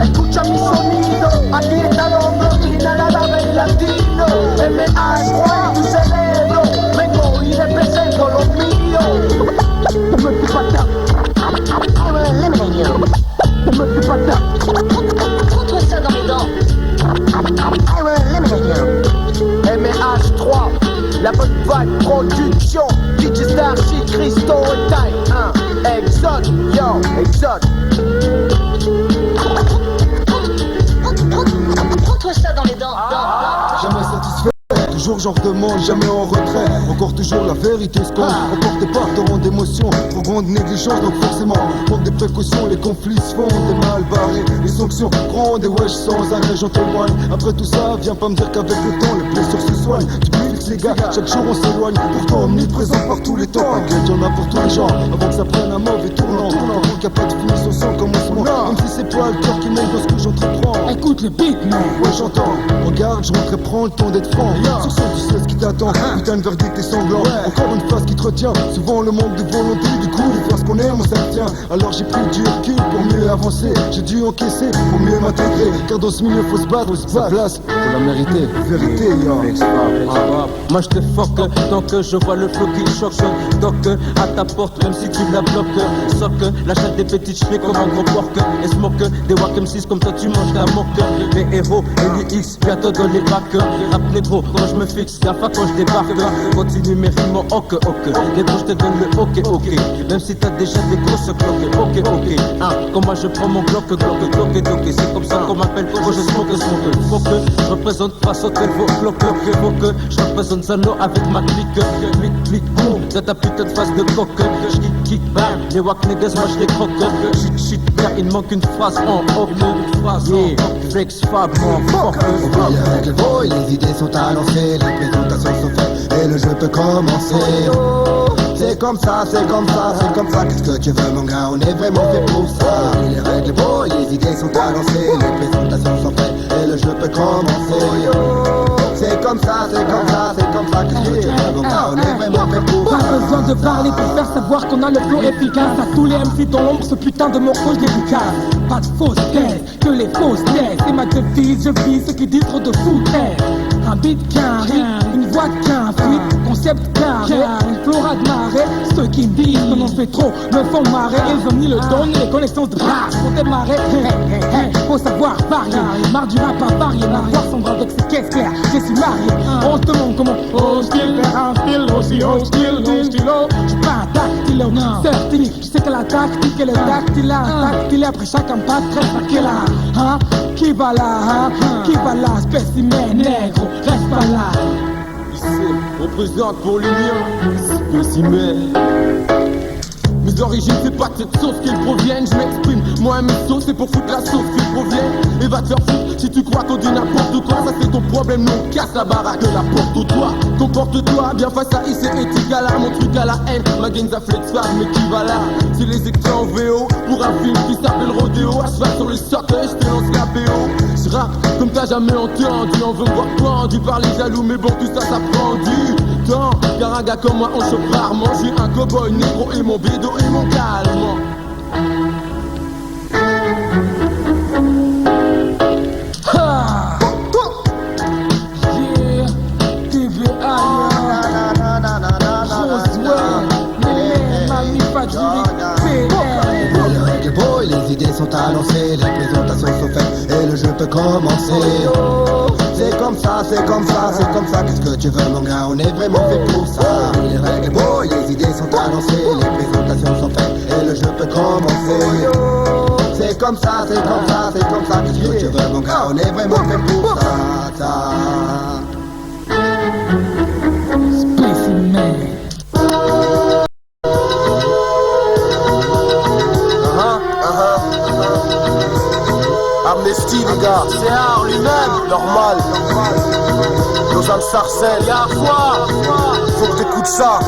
Escucha mi sonido, aquí está l'homme original a la bella latino. MH3 tu cerebro, vengo y represento lo mío. Ne me fais pas ça. I will eliminate you. Ne me fais pas ça. Prends-toi ça dans les dents. I will eliminate you. MH3, la bonne vibe, production. DJ Starship, Christo et Time. Exxon, yo, Exxon. Prends-toi ça dans les dents. Jamais satisfait, toujours j'en redemande, jamais en retrait. Encore toujours la vérité se compte. Encore des parts d'émotions, trop grande négligence, donc forcément manque des précautions, les conflits se font, des mal barrés, les sanctions grandes et wesh sans arrêt, j'en témoigne. Après tout ça, viens pas me dire qu'avec le temps les blessures se soignent. Tu fixe les gars, chaque jour on s'éloigne. Pourtant omniprésent par tous les temps. T'inquiète, y'en a pour tous les gens, avant que ça prenne un mauvais tournant. Avant qu'il n'y a pas de finition sans commencement. Même si c'est pas le cœur qui manque dans ce que j'entreprends. Écoute le beat, man. Ouais, j'entends. Regarde, je rentrerai prends le temps d'être franc. Sur ce, tu sais ce qui t'attend. Putain de verdict est sanglant. Encore une phrase qui te retient. Souvent le manque de volonté. Du coup, de faire ce qu'on aime, on s'abstient. Alors j'ai pris du recul pour mieux avancer. J'ai dû encaisser pour mieux m'intégrer. Car dans ce milieu, faut se battre. Sa place, faut la mériter. Vérité, yo. Moi je te fuck tant que je vois le flow qui choque. Toc à ta porte même si tu la bloques. Soc, la chatte des petites cheveux comme un gros porc. Et smoke des Wack M6 comme toi tu manges la moque. Les héros, LUX, bientôt dans les bacs. Rap négro, quand je me fixe, gaffe quand je débarque. Continue mes rimes en ok. Négro je te donne le ok. Même si t'as déjà des grosses cloques. Ok. Quand moi je prends mon glock. C'est comme ça qu'on m'appelle quand je smoke. Faut que je représente face au tel vos cloques. Faut que je représente Zano avec ma clique. Clic, boum, dans ta putain de face de coque. Kick, bam, les wack niggas, moi je les croque. Shit, merde, il manque une phrase en hoc. Yeah, flex fab, mon fuck. Les règles boy, les idées sont annoncées, les présentations sont faites et le jeu peut commencer. C'est comme ça, qu'est-ce que tu veux mon gars, on est vraiment fait pour ça. Les règles boy, les idées sont annoncées, les présentations sont faites et le jeu peut commencer. C'est comme ça, qu'est-ce que tu veux mon gars, on est vraiment fait pour ça. Pas besoin de parler pour faire savoir qu'on a le flow efficace. À tous les MC dans l'ombre, ce putain de morceau je dédicace. Pas de fausses thèses, que les fausses thèses. C'est ma devise, je vis ceux qui disent trop de foutaise. Un beat qu'un rythme, une voix qu'un flic, concept carré, une flora de marée. Ceux qui me disent qu'on en fait trop me font marrer. Ils ont ni le don ni les connaissances de race pour démarrer. Faut savoir varier, marre du rap à varier. Ma voix sombre avec ses caisses claires, je suis marié. On se demande comment hostile, faire un style aussi hostile, non stylo. J'suis pas un dactylo, certique. Je sais que la tactique est le dactyla, un dactyla. Après chacun passe, reste à quelle heure, hein? Qui va là, qui va là, spécimen négro, reste pas là. Ici, représente pour les miens, spécimen. Mes origines c'est pas de cette sauce qu'elles proviennent. Je m'exprime, moi mes sauces c'est pour foutre la sauce qu'elles proviennent. Et va te faire foutre si tu crois qu'on dit n'importe quoi. Ça c'est ton problème, non casse la baraque de la porte au toit. Comporte-toi bien face à I, c'est éthique à là. Mon truc à la haine, ma gang à flex fab, mais qui va là? C'est les extraits en VO pour un film qui s'appelle Rodéo. À cheval sur les sockets, je te lance la BO. Je rappe comme t'as jamais entendu. On veut me voir pendu par les jaloux, mais bon tout ça ça prend du temps. Car un gars comme moi on chope rarement. J'ai un cowboy négro et mon bédo et mon calme. Ha! Yeah, TVA, Roswell, Mamie Fadjili, Les règles boy, les idées sont annoncées, les présentations sont faites et le jeu peut commencer. C'est comme ça, qu'est-ce que tu veux mon gars, on est vraiment fait pour ça. Les règles boy, les idées sont annoncées, les présentations sont faites et le jeu peut commencer. C'est comme ça, qu'est-ce que tu veux mon gars, on est vraiment fait pour ça. Spécimen. Amnesty les gars, CR lui-même, normal. Nos âmes sarcellent, y'a quoi? Faut que t'écoutes ça.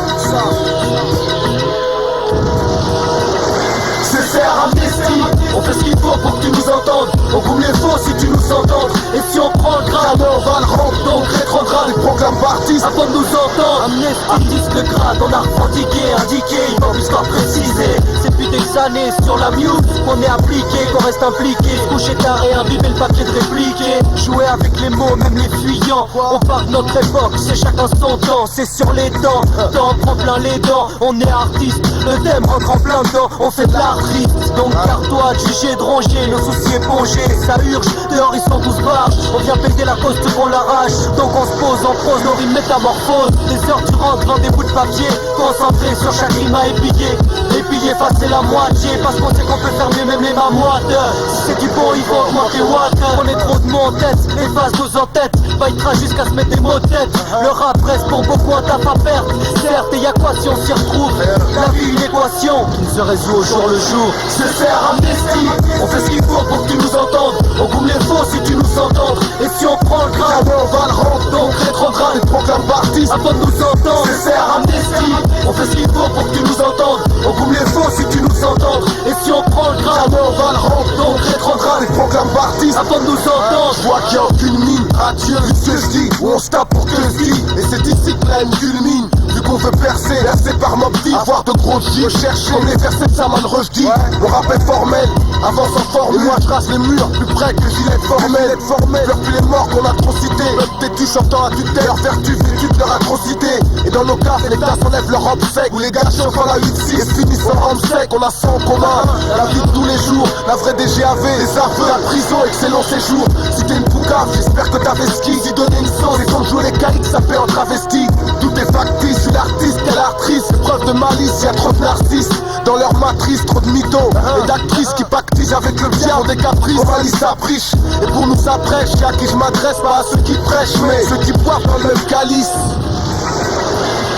CR Amnesty, on fait ce qu'il faut pour que tu nous entendes. On boum les faux si tu nous entends. Et si on prend le grade, on va le rendre. Donc rétrograde, les programmes partis avant de nous entendre. Amnesty, de grade, on a revendiqué, indiqué, il faut l'histoire précisée. C'est depuis des années sur la mute qu'on est appliqué, qu'on reste impliqué. Coucher taré, imbiber le papier de répliquer. Jouer avec les mots, même les fuyants. On parle de notre époque, c'est chacun son temps. C'est sur les dents, t'en prends plein les dents. On est artiste, le thème rentre en plein dedans. On fait de l'art triste, donc garde-toi de juger, de ronger. Nos soucis épongés, ça urge, dehors ils sont tous barges. On vient péter la cause, tout qu'on l'arrache. Donc on se pose en prose, nos rimes métamorphoses. Des heures durant devant des bouts de papier, concentré sur chaque rime à épier. Épier, effacer la moitié, parce qu'on sait qu'on peut faire mieux même les mamoides. Si c'est du bon, il faut augmenter watt. On est trop de mots en tête, efface nos en-têtes. Baïtra jusqu'à se mettre des mots de tête. Le rap reste pour beaucoup un taf à perdre. Certes, et y'a quoi si on s'y retrouve? La vie, une équation qui ne se résout au jour le jour. Se faire amnesty, on fait ce qu'il faut pour que tu nous entendes. On boum les faux si tu nous entends. Et si on prend le grade, on va le rendre. Donc rétrograde, les programmes partis avant de nous entendre. Se faire amnesty, on fait ce qu'il faut pour que tu nous entendes. On boum les faux si tu nous entends. Et si on prend le grade, on va le rendre. Donc rétrograde, les programmes partis avant de nous entendre. Je vois qu'il n'y a aucune mine, adieu, vu ce que je dis. Où on se tape pour que je dis. Et c'est ici que la haine culmine. Vu qu'on veut percer, lassé par Mob Deep, avoir de gros J, rechercher comme les versets de Saman Rushdie. Mon rap est formel, avance en forme. Moi je trace les murs, plus près que les gilets formels. Pleure plus les morts qu'on a trop cités. Peuple têtu chantant à tutelle, leur vertu vécue de leur atrocité. Et dans nos cas, les gars s'enlèvent leur robe sec. Où les gars chauffent en la 8-6 et finissent en rame sec. On a ça en commun, la vie de tous les jours. La vraie DGAV, les aveux, la prison, excellent séjour. Si t'es une poucave, j'espère que t'avais ski. Si donner une sauce et qu'on joue les caïques, ça fait en travesti. Tout est factice, je suis l'artiste, quelle actrice. Preuve de malice, y'a trop de narcisses. Dans leur matrice, trop de mythos. Et d'actrices qui pactisent avec le diable des caprices. On valise sa friche, et pour nous ça prêche. Y'a à qui je m'adresse, pas à ceux qui prêchent, mais ceux qui boivent dans le même calice.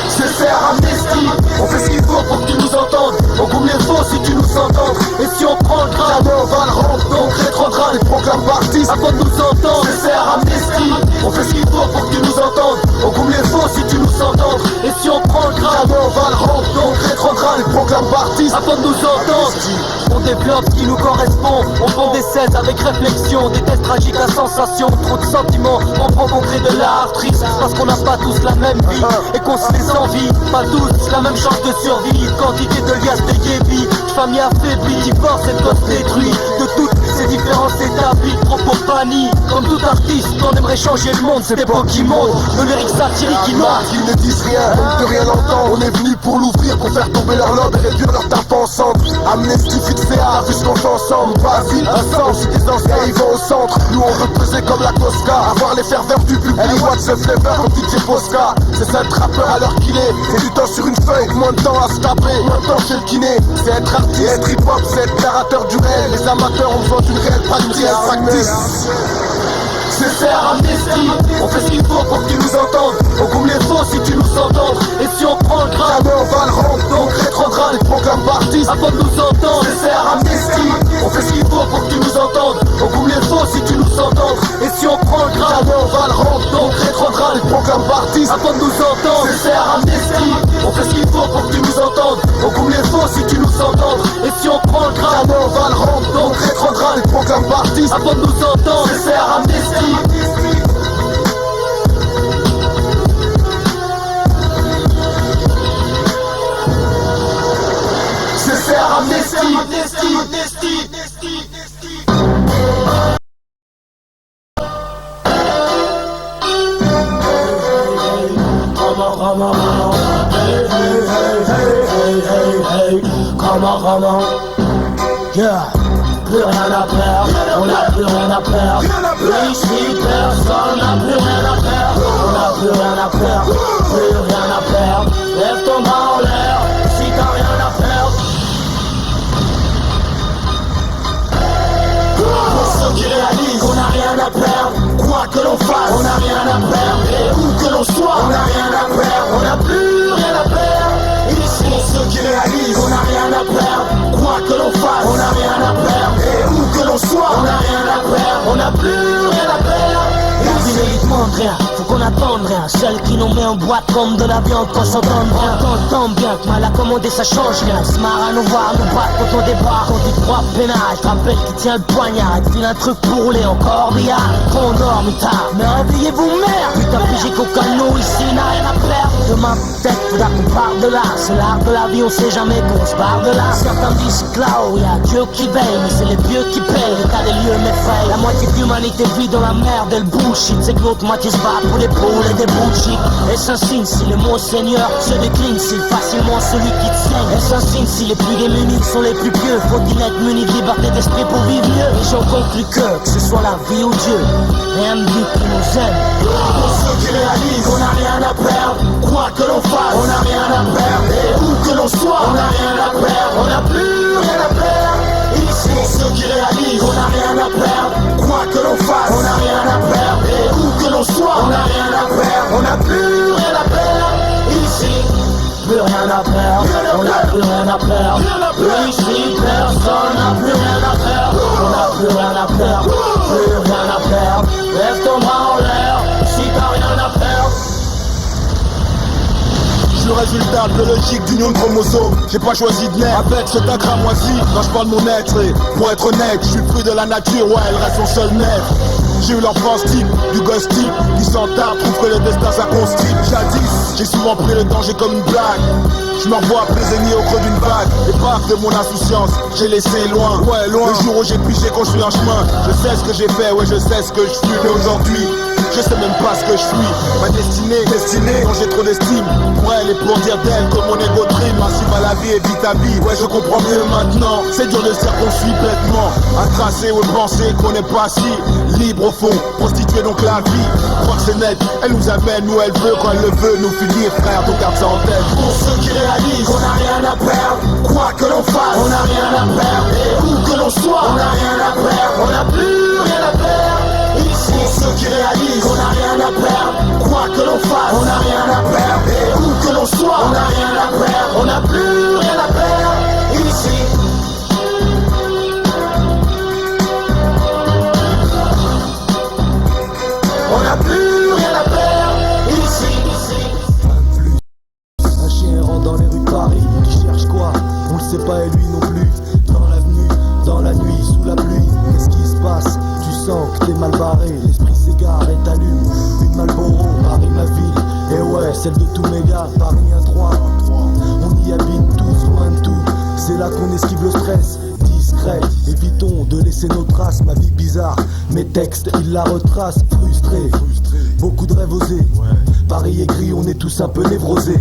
Sincère amnesty, on fait ce qu'il faut pour que tu nous entendes. On gomme les faux si tu nous entends. Et si on prend le grade, jamais on va le rendre. Donc rétrograde et proclame partis avant de nous entendre. Sincère amnesty, on fait ce qu'il faut pour que tu nous entendes. On gomme les faux si tu nous entends. Et si on prend le grade, jamais on va le rendre. Donc rétrograde et proclame partis avant de nous entendre. On développe ce qui nous correspond. On prend des scènes avec réflexion, des tests tragiques à sensation. Trop de sentiments, on prend concret de l'art triste. Parce qu'on n'a pas tous la même vie et qu'on se les envie. Pas tous la même chance de survie. Quantité de liasses de yébi, famille affaiblie, divorce et gosse détruit. De toutes ces différences établies, propos bannis. Comme tout artiste, on aimerait changer le monde. C'est l'époque qui monte, le lyrique satirique qui marque. Ils ne disent rien, on ne peut rien entendre. On est venu pour l'ouvrir, pour faire tomber leur lobe et réduire leur tape ensemble. Amnesty fixé à vu ce qu'on fait ensemble. Vas-y, ensemble, si tes anciens ils vont au centre. Nous on veut peser comme la Cosca, avoir les ferveurs du public. And what's the flavor comme DJ Posca. C'est ça être rappeur à l'heure qu'il est. C'est du temps sur une feuille, moins de temps à se taper, moins de temps chez le kiné. C'est être artiste, être hip-hop, c'est être narrateur du réel. Les amateurs ont besoin d'une réelle practice. Sincère amnesty, on fait ce qu'il faut pour que tu nous entendes. On gomme les faux si tu nous entends. Et si on prend le grade, jamais on va le rendre. Donc rétrograde et proclame partis avant de nous entendre. Sincère amnesty, on fait ce qu'il faut pour que tu nous entendes. On gomme les faux si tu nous entends. Et si on prend le grade, jamais on va le rendre. Donc rétrograde et proclame partis avant de nous entendre. Sincère amnesty, on fait ce qu'il faut pour que tu nous entendes. On gomme les faux si tu nous entends. Et si on prend le grade, jamais on va le rendre. Donc rétrograde et proclame partis avant de nous entendre. Sincère amnesty. Sincère amnesty. Come on, yeah. Plus rien à perdre, on n'a plus rien à perdre. Ici personne n'a plus rien à perdre. On n'a plus rien à perdre, plus rien à perdre. Lève ton bras en l'air, si t'as rien à perdre. Pour ceux qui réalisent qu'on n'a rien à perdre, quoi que l'on fasse, on n'a rien à perdre. Et où que l'on soit, on n'a rien à perdre, on n'a plus rien à perdre. Ici, pour ceux qui réalisent qu'on n'a rien à perdre, quoi que l'on fasse, on n'a rien à perdre. Et où que l'on soit, on n'a rien à perdre, on n'a plus rien à perdre. La vie ne lui demande rien, faut qu'on attende rien. Celle qui nous met en boîte comme de la viande qu'on s'entende bien. T'entends bien que mal accommodé ça change rien. Se marre à nous voir, nous battre quand on débarque. Quand tu crois pénal, je rappelle qui tient le poignard. Il file un truc pour rouler encore billard. Trop endormi tard, mais réveillez-vous merde. Putain pigé qu'aucun nous ici n'a rien à perdre. Demain peut-être faudra qu'on parte de là. C'est l'art de la vie, on sait jamais qu'on se barre de là. Certains disent que là-haut y'a Dieu qui veille, mais c'est les vieux qui payent. L'état des lieux m'effraie. La moitié de l'humanité vit dans la merde et le bullshit. C'est que l'autre moitié se bat pour les poules et des bullshit. Est-ce un signe si le mot Seigneur se décline, c'est facilement celui qui te saigne. Est-ce un signe si les plus démunis sont les plus pieux? Faut-il être muni de liberté d'esprit pour vivre mieux? Et j'en conclus que ce soit la vie ou Dieu, rien de but qui nous aime. Pour ceux qui réalisent qu'on n'a rien à perdre, quoi que l'on fasse, on n'a rien à perdre. Et où que l'on soit, on n'a rien à perdre, on n'a plus rien à perdre. Ici, pour ceux qui réalisent qu'on n'a rien à perdre, quoi que l'on fasse, on n'a rien à perdre. Et où que l'on soit, on n'a rien à perdre, on n'a plus rien à perdre. Ici, plus rien à perdre, on n'a plus rien à perdre. Ici, personne n'a plus rien à perdre, on n'a plus rien à perdre, plus rien à perdre. Lève ton bras en l'air, si t'as rien à perdre. Je suis le résultat biologique d'union de chromosomes. J'ai pas choisi de naître avec ce tas cramoisi. Quand je parle de mon être, et pour être honnête, je suis le fruit de la nature, ouais, elle reste son seul maître. J'ai eu l'enfance type, du gosse type, qui s'entard, trouve que le destin ça constripe. Jadis, J'ai souvent pris le danger comme une blague. Je me revois prisonnier au creux d'une vague. Les parcs de mon insouciance, j'ai laissé loin. Ouais, loin. Le jour où j'ai pigé, construit un chemin. Je sais ce que j'ai fait, ouais, je sais ce que je suis. Mais aujourd'hui, je sais même pas ce que je suis. Ma destinée, quand j'ai trop d'estime pour elle et pour dire d'elle que mon ego trime. Ainsi va la vie et vite ta vie. Ouais, je comprends mieux maintenant. C'est dur de se dire qu'on suit bêtement un tracé ou de penser qu'on n'est pas si libre au fond. Prostituer donc la vie. Crois que c'est net, elle nous amène où elle veut. Quand elle le veut, nous finir frère. Donc garde ça en tête. Pour ceux qui réalisent qu'on n'a rien à perdre, quoi que l'on fasse, on n'a rien à perdre. Et où que l'on soit, on n'a rien à perdre. On n'a plus rien à perdre. Ici, ceux qui réalisent qu'on n'a rien à perdre, quoi que l'on fasse, on n'a rien à perdre. Et où que l'on soit, on n'a rien à perdre. On n'a plus rien à perdre. Ici. On n'a plus rien à perdre. Ici. Un chien errant dans les rues de Paris, qui cherche quoi? On le sait pas et lui non plus. Dans l'avenue, dans la nuit, sous la pluie, qu'est-ce qui se passe? Tu sens que t'es mal barré, l'esprit s'égare et t'allume une Marlboro, Paris ma ville. Et ouais, celle de tous mes gars, Paris 1-3. On y habite tous, loin de tout. C'est là qu'on esquive le stress. Discret, évitons de laisser nos traces. Ma vie bizarre, mes textes, ils la retracent. Frustré, beaucoup de rêves osés. Paris est gris, on est tous un peu névrosés.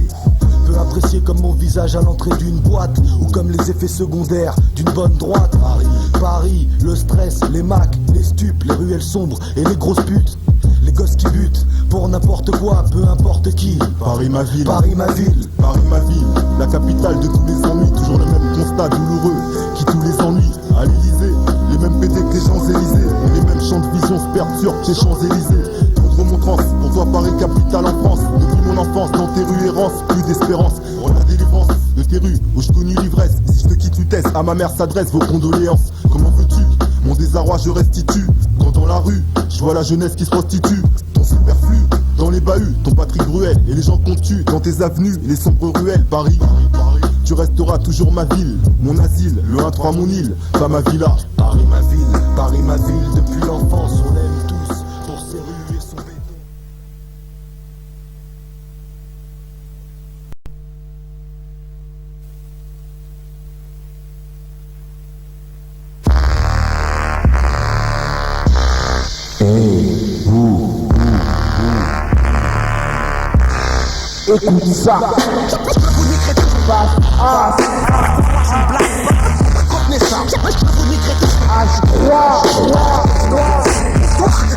Peu apprécié comme mon visage à l'entrée d'une boîte, ou comme les effets secondaires d'une bonne droite. Paris, le stress, les macs, les stupes, les ruelles sombres et les grosses putes. Les gosses qui butent pour n'importe quoi, peu importe qui. Paris ma ville, Paris ma ville, Paris ma ville, la capitale de tous les ennuis. Toujours le même constat douloureux qui tous les ennuis. À l'Elysée, les mêmes PD que les Champs-Élysées, et les mêmes champs de vision se perdent sur les Champs-Élysées. Trop de remontrances, pour toi Paris capitale en France. Depuis mon enfance, dans tes rues errance, plus d'espérance. Regarde la délivrance de tes rues où je connus l'ivresse. Si je te quitte, tu testes, à ma mère s'adresse vos condoléances. Comment veux-tu? Mon désarroi je restitue. Quand dans la rue, je vois la jeunesse qui se prostitue. Ton superflu, dans les bahuts, ton Patrick Bruel. Et les gens qu'on tue dans tes avenues, les sombres ruelles. Paris, tu resteras toujours ma ville, mon asile, le 1-3 mon île, pas ma villa. Paris ma ville, depuis l'enfance on aime tous pour ses rues et son béton. Écoute ça.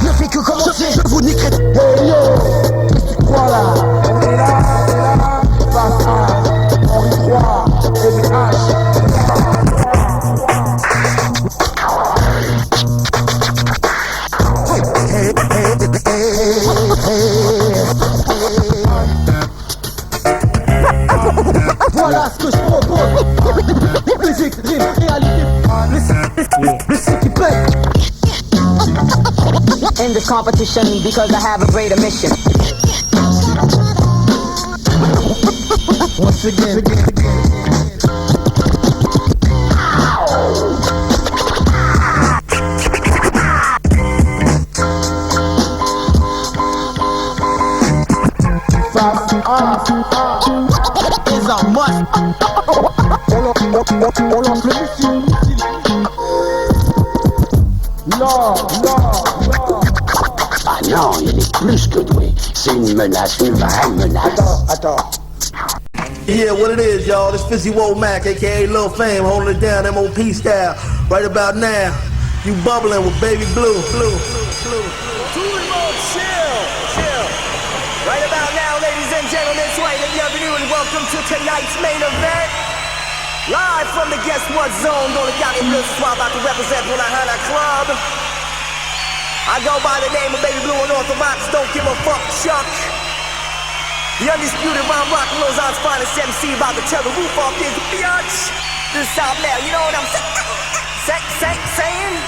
Ne fait que commencer. Je vous niquerai. Hey yo, tu crois là? On est là, face à Henri III, MH. Voilà ce que je propose. Musique, rime, réalité. Le cycle qui pète. In this competition because I have a greater mission. Once again. Is a must. On lance le missile. Non. Ah non, il est plus que doué. C'est une menace, une vraie menace. Attends. Yeah, what it is, y'all. This Fizzy Woe Mac, aka Lil Fame, holding it down MOP style. Right about now, you bubbling with Baby Blue. Chill. Right about now, ladies and gentlemen, soyez les bienvenus and welcome to tonight's main event. Live from the Guess What Zone, dans le Carré Bleu ce soir, about to represent pour la Hana Club. I go by the name of Baby Blue and Orthodox, don't give a fuck, Chuck. The undisputed round rock and Los Angeles finest MC about to tear the roof off this bitch. This out now, you know what I'm saying? Saying?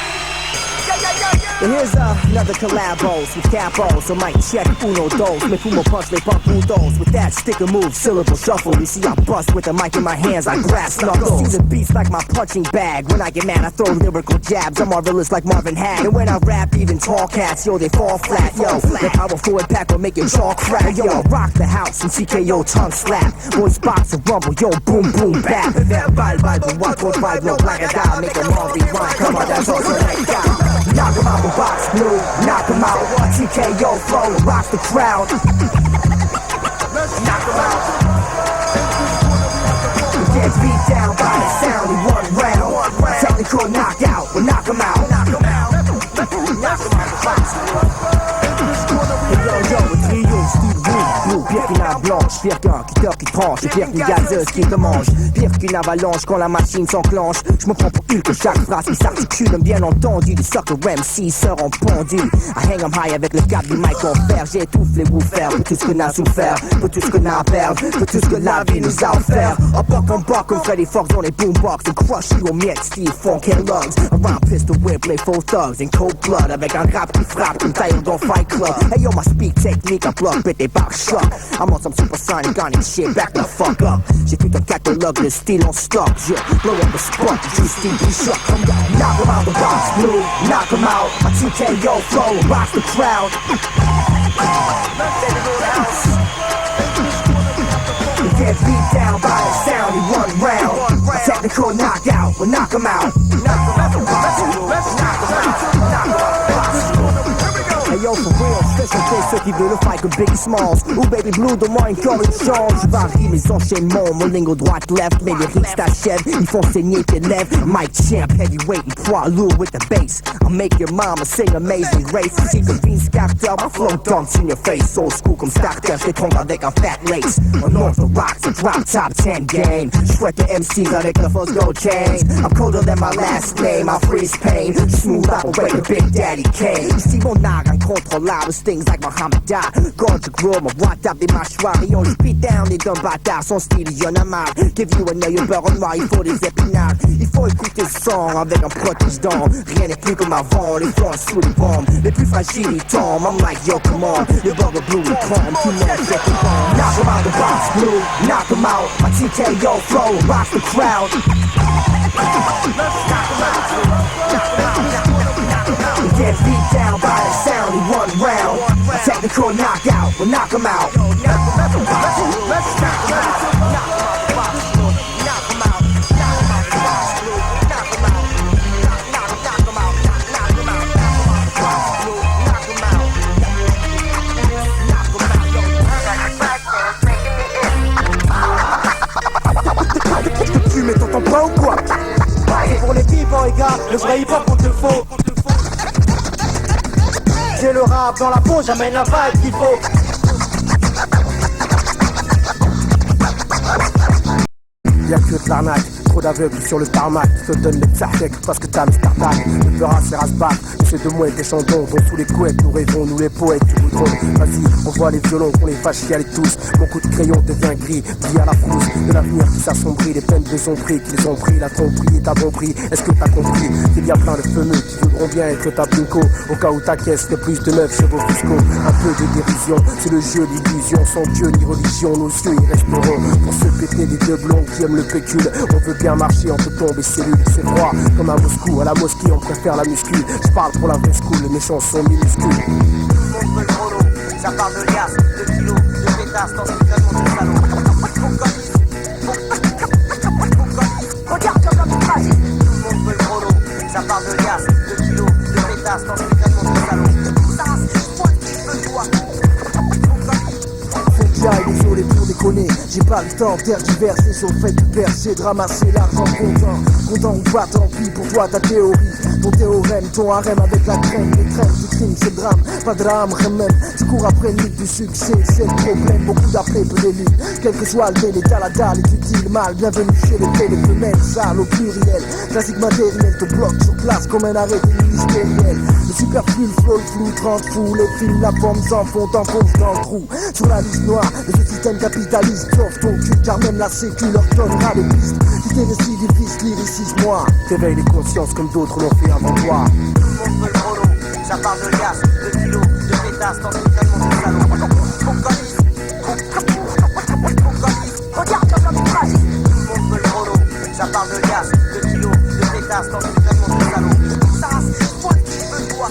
Yeah. And here's another collabos with capos. So might check uno dos. Me fumo punch, they pump bulldoze. With that sticker move, syllable shuffle. You see I bust with the mic in my hands, I grasp knuckles. Season beats like my punching bag. When I get mad, I throw lyrical jabs. I'm marvelous like Marvin Hag. And when I rap, even tall cats, yo, they fall flat. Yo, the powerful impact will make your jaw crack. Yo, I rock the house and CKO tongue slap. Boys box and rumble, yo, boom, boom, bap. Verbal, Bible, 1.5, no black and die. Make them all rewind, come on, that's all they got. Knock him out the box, blue, knock him out. TKO flow, rocks the crowd. Knock him out. He gets beat down by the sound in 1 round. Technical knockout, we'll knock him out. Knock him out. Knock him out the box. Yo, trio, Steve Blue, pire qu'une blanche, pire qu'un cutter qui tranche, pire qu'une gazeuse qui te mange, pire qu'une avalanche quand la machine s'enclenche. Je me prends pour Hulk, chaque phrase qui s'articule, bien entendu, les sucker MC seront pendus. I hang 'em high avec le câble du mic en fer, j'étouffe les woofers, pour tout ce qu'on a souffert, pour tout ce qu'on a à perdre, pour tout ce que la vie nous a offert. Up on buck, comme Freddy Fox dans les boombox, and crush you au miettes, Steve Funk and Lugs. Around pistol whip, les faux thugs, and cold blood, avec un rap qui frappe comme Tyler dans Fight Club. Hey yo, my speak technique, I plug, but they box shot. I'm on some supersonic on and shit, back the fuck up. J'ai tout un catalogue de style en stock, yeah. Blow up the spot, just Steve B-Shock. Knock him out the box, blue, knock him out. My TKO flow, rocks the crowd. He gets beat down by the sound in 1 round. A technical knockout, we'll knock him out. Knock him out the box, blue, knock him out. Knock him out the box, blue. Hey yo, for real, special case ceux qui veulent le fight comme Biggie Smalls. Ou Baby Blue, donne-moi encore une chance. Je varie mes enchaînements, mon lingo droite-left. Mes lyrics t'achèvent, ils font saigner tes lèvres. Mike Champ, heavyweight, and poids lourd with the bass. I'll make your mama sing Amazing Grace. Si comme Vince Carter, my flow dunks in your face. Old school comme starter, je t'étrangle avec un fat lace. On orthodox, a drop top 10 game. Shred the MCs avec the first gold chains. I'm colder than my last name, I freeze pain. Smooth operator, Big Daddy Kane. Ici mon art incontrôlable, stings like Muhammad Ali. Gorge gros, mon roi tape des mâchoires. Et on le beat down, les d'un bâtard, son style y'en a marre. Give you an œil au beurre noir, il faut des épinards. Il faut écouter le son avec un protège-dents. Rien n'est plus comme avant, les flancs sous les bombes. Les plus fragiles ils tombent, I'm like yo come on. Les burgers blue ils crament, tout le monde fait le bomb. Knock him out the box, blue, knock him out. My TKO flow, rocks the crowd. He gets beat down by the sound in 1 round. A technical knockout, we'll knock him out. Tu mais t'entends pas ou quoi? Et pour les vivants les gars, le vrai hip hop on te le faut. J'ai le rap dans la peau, j'amène la vibe qu'il faut. Y'a que de l'arnaque, trop d'aveugles sur le tarmac. Je te donne les tzatek parce que t'as le startac. Le peur à se rasbat, c'est de moi et des chandons. Dont sous les couettes, nous rêvons, nous les poètes du goudron. Vas-y, on voit les violons, qu'on les fâche chialer tous. Mon coup de crayon devient gris, brille à la frousse. De l'avenir qui s'assombrit, les peines les ont pris, qui les ont pris. La tromperie est à bon prix, est-ce que t'as compris qu'il y a plein de fumeux qui voudront bien être ta bingo. Au cas où ta caisse n'est plus de 9 chevaux fiscaux. Un peu de dérision, c'est le jeu d'illusion. Sans Dieu ni religion, nos yeux y resteront. Pour se péter des deux blonds qui aiment le pécule. On veut bien marcher entre tombes et cellules. C'est froid comme à Moscou, à la mosquée on préfère la muscu. Je parle pour la vraie school, les méchants sont minuscules. Tout le monde veut le chrono, ça parle de liasse, de kilos, de pétasses dans une canon de salon. Regarde comme la tragique. Tout le monde veut le chrono, ça parle de liasse, de kilos, de pétasses dans une canon de salon. Ça c'est moi qui veux toi. J'arrive désolé pour déconner, j'ai pas le temps de tergiverser sur le fait de percer, de ramasser l'argent content ou pas, tant pis pour toi ta théorie, ton théorème, ton harem avec la crème, les crèmes du crime c'est le drame, pas de drame, même, tu cours après le mythe du succès, c'est le problème, beaucoup d'après, peu d'élus, quel que soit le délai, t'as la dalle et tu dis le mal, bienvenue chez les faits, les femelles, sales au pluriel, classique matériel te bloque sur place comme un arrêt ministériel, le superflu, le flow, le flou, 30 fous, les films, la pomme s'enfonce, t'enfonce dans le trou, sur la liste noire, de ce système capitaliste, sauf ton cul, car même la sécu leur donnera des pistes. Si t'es récidivistes, lyricise-moi. T'éveilles les consciences comme d'autres l'ont fait avant toi. Tout le monde veut le chrono, ça parle de liasse, de kilos, de pétasses dans l'entraînement du salon. Focalise, regarde comme l'homme est fragile. Tout le monde veut le chrono, ça parle de liasse, de kilos, de pétasses dans l'entraînement du salon. Ça c'est moi qui veux toi.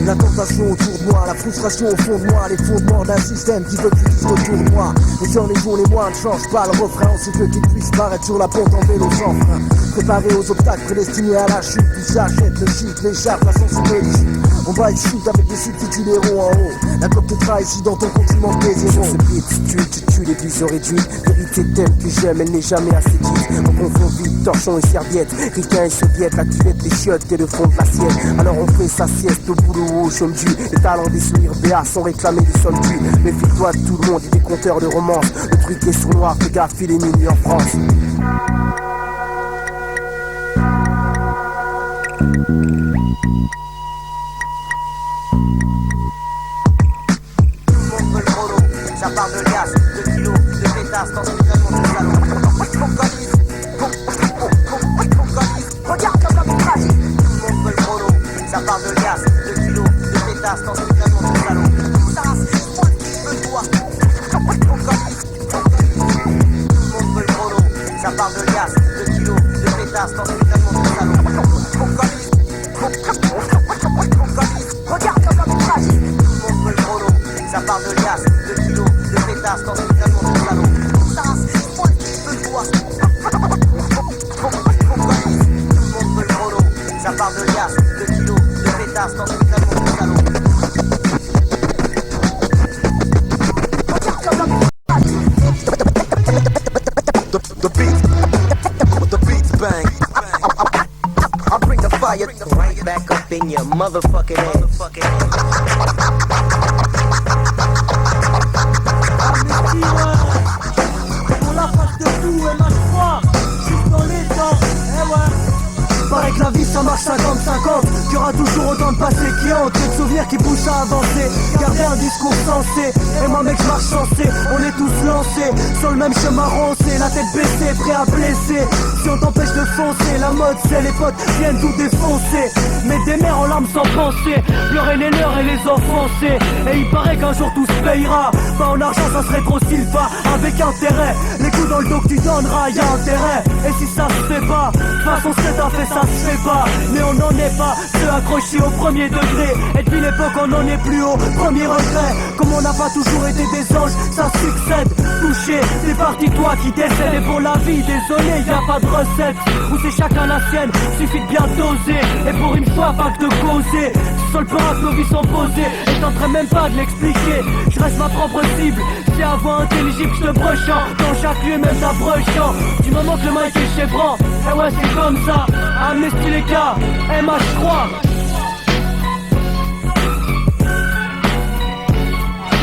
La tentation autour de moi, la frustration au fond de moi, les fondements d'un système qui veut que tu dises autour de moi. Les heures, les jours, les mois ne changent pas le refrain, on sait que qu'ils puissent paraître sur la pente en vélo sans frein. Préparé aux obstacles, prédestinés à la chute, puis j'achète le shit, l'écharpe, la sensibilité. On va ici avec des subtitudes héros en haut. La clope te trahi ici dans ton continent des zéros. Sur ce beat, tu tues les vies réduites. Vérité telle que j'aime, elle n'est jamais assez dite. On confond vite, torchon et serviette. Ricain et soviète, la cuvette, les chiottes et le fond de l'assiette. Alors on fait sa sieste au boulot ou au chaume du. Les talents des sourires BA sont réclamés des sommes dues. Méfie-toi de tout le monde et des compteurs de romance. Le truc est sournois, fais gaffe, il est minuit en France. Ça parle de liasse, de kilos, de pétasses dans l'entraînement du salon. Focalise, regarde comme l'homme est fragile. Tout le monde veut le chrono, ça parle de liasse, de kilos, de pétasses dans l'entraînement du salon. Ça c'est moi qui veux toi. Focalise, tout le monde veut le chrono, ça parle de liasse, de kilos, de pétasses dans l'entraînement du salon. Focalise, regarde comme l'homme est fragile. Tout le monde veut le chrono, ça parle de liasse, de kilos, de pétasses dans l'entraînement du salon. Ça c'est moi qui veux toi. Focalise, tout le monde veut le chrono, ça parle de liasse, de kilos, de pétasses dans l'entraînement du salon. Regarde comme l'homme est fragile. The beats bang. I bring the fire right back up in your motherfucking ass. Pour la face de tout et ma foi, juste dans les temps, ouais. Paraît que la vie ça marche 50-50, qu'il y aura toujours autant de passés qui hantent, et de souvenirs qui poussent à avancer, garder un discours sensé, et moi mec je marche sensé, on est tous lancés, sur le même chemin roncé, la tête baissée, prêt à blesser, si on t'empêche de foncer, la mode c'est les potes viennent tout défoncer, mais des mères en larmes sans penser, pleurer les leurs et les offenser, et il paraît qu'un jour tout se payera, pas en argent ça serait trop sylva, avec intérêt, les coups dans le dos que tu donneras, y'a intérêt, et si ça se fait pas, de toute façon c'est un fait ça se fait pas, mais on n'en est pas ceux accrochés au premier degré, et depuis l'époque on n'en est plus au premier regret, comme on n'a pas toujours été des anges, ça succède, touché, c'est parti toi qui décède, et pour la vie, désolé, y a pas de recette, où c'est chacun la sienne, suffit de bien doser, et pour une fois pas que de causer, seul peur que nos vies sont posées, et t'entrais même pas de l'expliquer, je reste ma propre cible, c'est à voix intelligible, je te brochant, dans chaque lieu même t'abrochant, du moment que le mic est chevron, et ouais c'est comme ça, Amnesty les gars, MH je crois.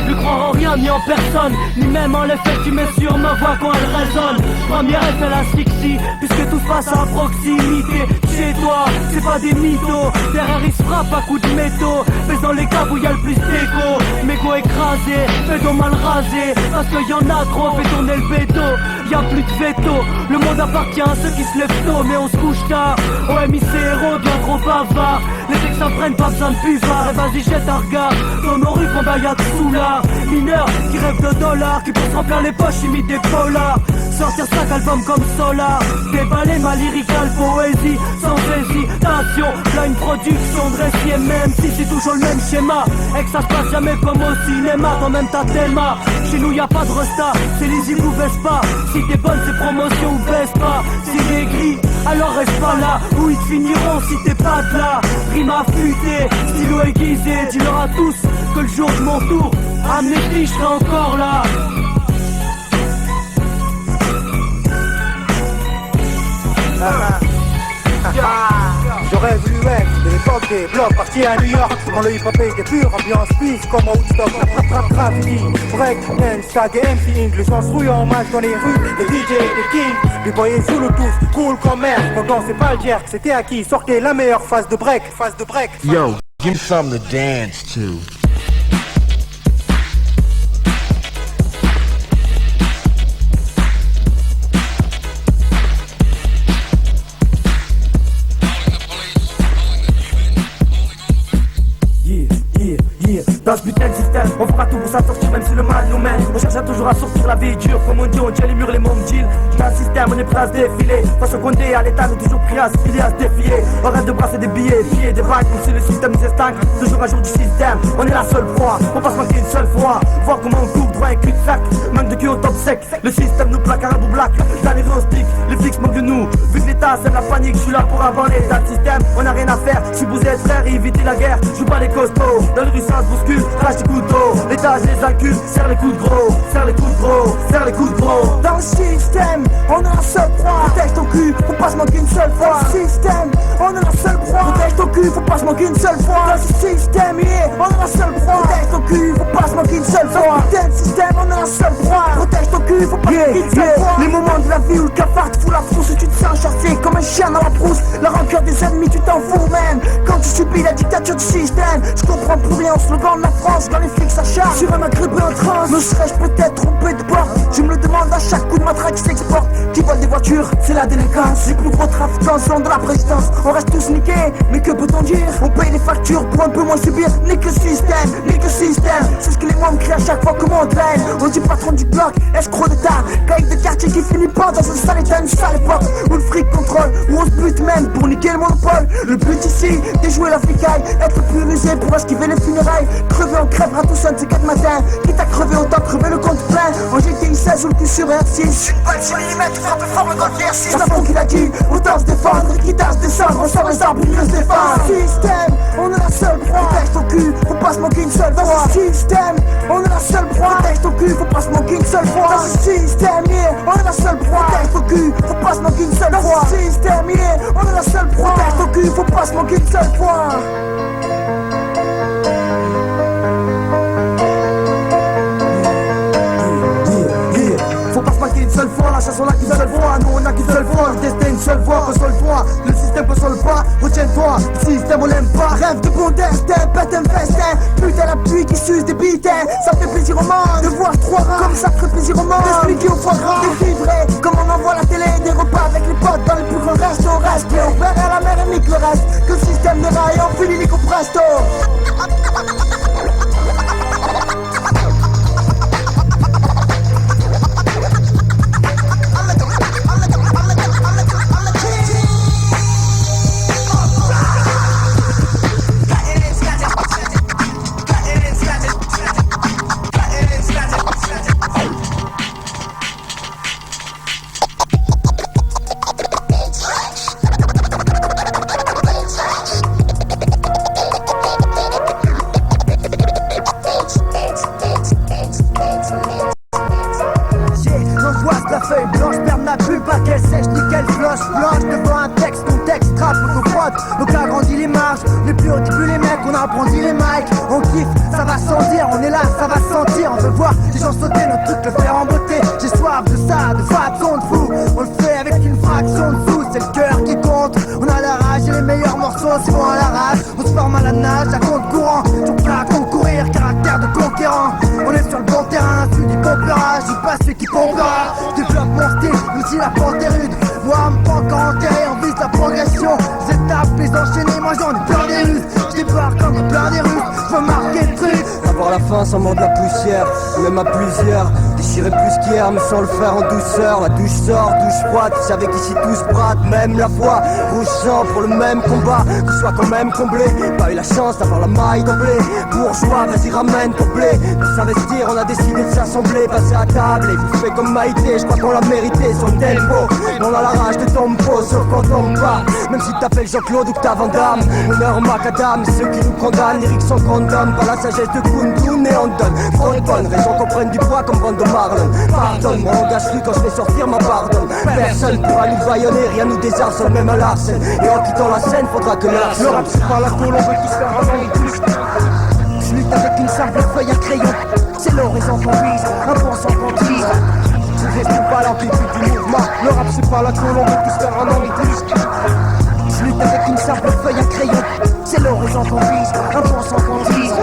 Ne croire en rien ni en personne, ni même en l'effet que tu mets sur ma voix quand elle résonne. Première elle fait l'asphyxie, puisque tout se passe à proximité. Chez toi, c'est pas des mythos, derrière ils se frappent à coups de métaux. Mais dans les caves où y a le plus d'écho, mégot écrasé, béton mal rasé, parce qu'il y en a trop, fait tourner le béton. Y a plus de veto, le monde appartient à ceux qui se lèvent tôt, mais on se couche tard. OMI c'est héros, bien trop bavard. Les textes prennent pas besoin de buvard, et vas-y jette un regard dans nos rues quand y'a de soulards. Mineurs qui rêvent de dollars, qui pour se remplir les poches imitent des polars. Sortir 5 albums comme Solar, déballer ma lyricale poésie sans hésitation. Là une production de récit, et même si c'est toujours le même schéma, et que ça se passe jamais comme au cinéma, quand même t'as tellement. Chez nous y a pas de resta, c'est lisible ou baisse pas. Si t'es bonne c'est promotion ou baisse pas. Si t'es gris, alors reste pas là, où ils te finiront si t'es pas de là. Rime affûté, stylo aiguisé, dis-leur à tous que le jour de mon tour, Amnesty, je serai encore là. J'aurais voulu être de l'époque des blocs partis à New York, quand le hip-hop était pur, ambiance pif comme à Woodstock. Graffiti, break, dance, tag et MC English, on se rouille en match dans les rues, les DJ et les kings, les boys sous le tous, cool comme mer, quand on sait pas le jerk, c'était à qui sortait la meilleure phase de break. Yo, give me something to dance to. à sortir même si le mal nous mène. On cherche toujours à sortir la vie dure. Comme on dit, on tient les murs, les mômes deal. Dans un système, on est prêt à se défiler. Face au condé, à l'état, nous toujours prêts à se filer, à se défier. On rêve de brasser des billets, des vagues, comme si le système nous extingue. Toujours à jour du système, on est la seule proie. On passe manquer une seule fois. Voir comment on coupe droit et cul-de-sac. Manque de cul au top sec. Le système nous plaque à un bout black. Dans les rues on stick, les flics manquent de nous. Vu que l'état sème la panique, je suis là pour avoir l'état de système. On a rien à faire, je suis bousé être frère et éviter la guerre. Je suis pas les costauds, dans les rues ça se bouscule, crache des couteaux. L'état je les accuse, serre les coups de gros, serre les coups de gros, serre les coups de gros. Dans le système, on a un seul proie. Protège ton cul, faut pas se manquer une seule fois. Dans le système, on a la seule proie. Protège ton cul, faut pas se manquer une seule fois. Dans le système, yeah, on a la seule proie. Protège ton cul, faut pas se manquer une seule fois. Dans le système, on a la seule proie. Protège ton cul, faut pas se manquer une seule fois. Les moments de la vie où le cafard te fout la frousse, où tu te sens chassé comme un chien dans la brousse. La rancœur des ennemis, tu t'en fous même. Quand tu subis la dictature du système, je comprends plus rien au slogan de la France. Quand les flics s'acharnent sur un maghrébin en transe, me serais-je peut-être trompé de porte? Je me le demande à chaque coup de matraque qui s'exporte. Qui vole des voitures, c'est la délinquance. Les plus gros trafiquants sont de la présidence. On reste tous niqués, mais que peut-on dire? On paye les factures pour un peu moins subir. Nique le système, nique le système. C'est ce que les membres crient à chaque fois que on traîne. On dit patron du bloc, escroc d'État, caïd de quartier qui finit pas dans une sale état, une sale époque où le fric contrôle, où on se bute même pour niquer le monopole. Le but ici, déjouer la flicaille, être le plus rusé pour esquiver les funérailles. Crever, on crèvera tous un de ces 4 matins. Quitte à crever, autant crever le compte plein. En GTI 16 ou le cul sur R6. Une balle sur les limites, frappe fort le golf R6. C'est la fond qu'il a dit, autant se défendre. Quitte à se descendre, on sort les arbres pour mieux se défendre. Système, on est la seule proie. Protège ton cul, faut pas se manquer une seule fois. Système, on est la seule proie. Protège ton cul, faut pas se manquer une seule fois. Dans ce système, yeah, on est la seule proie. Protège ton cul, faut pas se manquer une seule fois. Dans ce système, yeah, on est la seule proie. Protège ton cul, faut pas se manquer une seule fois. Faut pas se manquer une seule fois, la chasse on a qu'une seule fois. Nous on a qu'une seule fois, le destin une seule fois. Console-toi, le système console pas. Retiens-toi, le système on l'aime pas. Rêve de bon destin, pète un festin. Putain la pluie qui suce des bitins. Ça fait plaisir au monde de voir 3 rats. Comme ça ferait plaisir au monde d'expliquer au foie gras. Défibrer, comme on envoie la télé. Des repas avec les potes dans les plus grands restos. Reste, on perd à la mer et nique le reste. Que le système de rail, on finit l'hélico presto. Donc a grandi les marges, les plus hauts, plus les mecs, on a brandi les mics. On kiffe, ça va sans dire, on est là, ça va sentir. On veut voir les gens sauter, notre truc le faire en beauté. J'ai soif de ça, de façon de fou. On le fait avec une fraction de sous, c'est le cœur qui compte. On a la rage et les meilleurs morceaux, c'est bon à la rage. On se forme à la nage, à compte courant. Tout plat à concourir, caractère de conquérant. On est sur le bon terrain, celui du pompera. Je pas celui qui pompera. Développe mon style, même si la pente est rude. Moi, me pas encore enterré, on vise la progression. Les étapes, les enchaîner, moi j'en ai plein des ruses. Je débarque comme plein des Russes, je veux marquer le truc. Avoir la faim sans mordre la poussière, même à plusieurs. Déchirer plus qu'hier, mais sans le faire en douceur. La douche sort, douche froide, tu savais qu'ici tout se brade. Même la foi, rouge sang pour le même combat. Que soit quand même comblé, pas eu la chance d'avoir la maille d'emblée. Bourgeois, vas-y ramène ton blé. Pour s'investir, on a décidé de s'assembler. Passer à table et bouffer comme Maïté. Je crois qu'on l'a mérité, son tempo. On a la rage de ton pot, sauf quand on pas. Même si t'appelles Jean-Claude ou que t'as Van Damme. Honneur au macadam, ceux qui nous condamnent. Lyrics sont condamnent, pas la sagesse de Kundun et on donne. Trop de bonnes raisons qu'on prenne du poids comme Brando Marlon. Pardonne-moi, on gâche plus quand je vais sortir ma pardonne. Personne pourra nous vaillonner, rien nous désarçonne, même à l'arsène. Et en quittant la scène, faudra que l'arsène. Le rap c'est pas la colle, on veut tous faire avant et plus. Je lutte avec une simple feuille à crayon. C'est l'horizon qu'on vise, un bon sans qu'on dise. Je reste pas l'amplitude du mouvement. Le rap c'est pas la colle, on veut tous faire un an et plus. Je lutte avec une simple feuille à crayon. C'est l'horizon qu'on vise, un bon sans qu'on dise.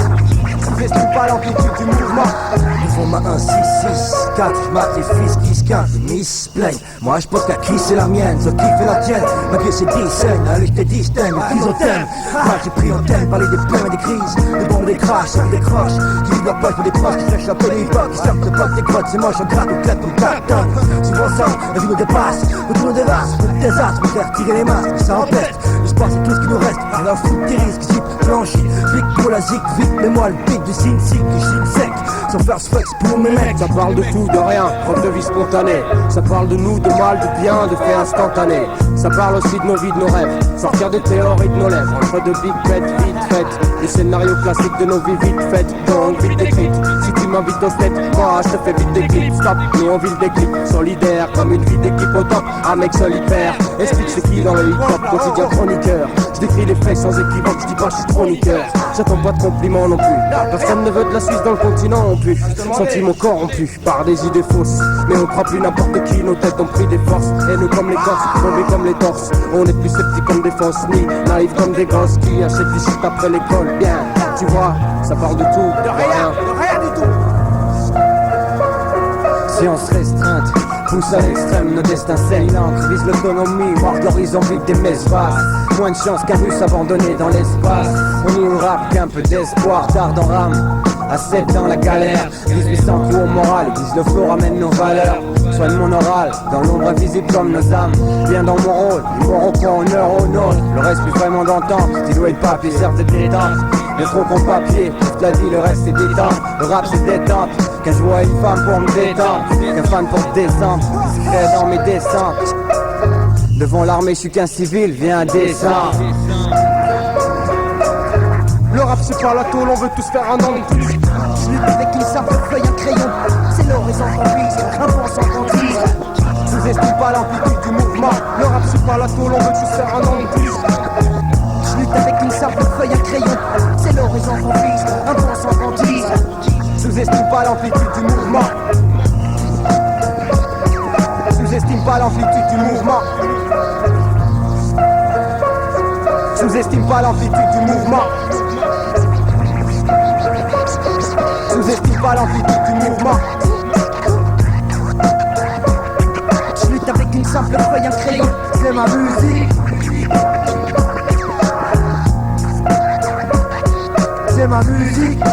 Je reste pas l'amplitude du mouvement. Ils vont à 1, 6, 6, 4, j'mate les fils qui se quintent, les miss se plaignent. Moi je pense qu'à qui c'est la mienne, ce qui fait la tienne. Ma vie c'est 10 scènes, allez j'te distingue, les chrysanthèmes. Moi j'ai pris antenne, parler des problèmes et des crises, des bombes, des crashs, on décroche. Qui vivent leur poche pour des proches, qui flèchent la pellicule, qui sortent de potes, des crottes, c'est moche, on gratte, on claque, on cartonne. Souvent ça, la vie nous dépasse, le tout nous dévaste, le désastre, on faire tirer les masques, mais ça empêche. L'espoir c'est tout ce qui nous reste, on a foutu des risques, zip, blanchi, vite pour la zik, vite, mets-moi le beat du signe sick, du signe sec. Sans faire ce flex pour mes mecs. Ça parle de tout, de rien, preuve de vie spontanée. Ça parle de nous, de mal, de bien, de faits instantanés. Ça parle aussi de nos vies, de nos rêves. Sortir des théories de nos lèvres. Entre de big bets, vite faites. Les scénarios classiques de nos vies vite faites. Donc vite décrites. Si tu m'invites au set, moi je te fais vite des clips. Stop, nous on vit le déclic. Solidaire, comme une vie d'équipe au top. Un mec solitaire. Explique c'est qui dans le hip-hop, quotidien chroniqueur. Je décris les faits sans équivoque, je dis pas que je suis chroniqueur. J'attends pas de compliments non plus. Personne ne veut de la Suisse dans le continent non plus. Sentiments corrompus par des idées fausses. Mais on croit plus n'importe qui, nos têtes ont pris des forces. Et nous comme les corses, tombés comme les torses. On est plus sceptiques comme des fausses, ni naïfs comme des gosses qui achètent des shit après l'école. Bien, tu vois, ça parle de tout, de rien du tout. Science restreinte, pousse à l'extrême, nos destins saignent l'encre, vise l'autonomie, voir l'horizon vide des messes basses. Moins de chance qu'un russe abandonné dans l'espace. On y nous rappe qu'un peu d'espoir, tarde en rame. À 7 ans la galère, 1800 coups au moral, église le flow ramène nos valeurs. Soigne mon oral, dans l'ombre invisible comme nos âmes. Viens dans mon rôle, ils m'auront quoi en heure au nôtre. Le reste plus vraiment d'entente, stylo et de papier servent de détente. Le trop qu'on papier, toute la vie le reste c'est détente. Le rap c'est détente, qu'un je vois une femme pour me détendre. Qu'un fan pour descendre, discret dans mes descentes. Devant l'armée je suis qu'un civil, viens descendre. Le rap c'est pas la tôle, on veut tous faire un an de plus. Je lutte avec une simple feuille, un crayon. C'est l'horizon qu'on vise, un bon sans contise. Sous-estime pas l'amplitude du mouvement. Le rap c'est pas la tôle, on veut tous faire un an de plus. Je lutte avec une simple feuille, un crayon. C'est l'horizon qu'on vise, un bon sans contise. Sous-estime pas l'amplitude du mouvement. Sous-estime pas l'amplitude du mouvement. Sous-estime pas l'amplitude du mouvement. Sous-estime pas l'amplitude du mouvement. Je lutte avec une simple feuille, un crayon. C'est ma musique. C'est ma musique.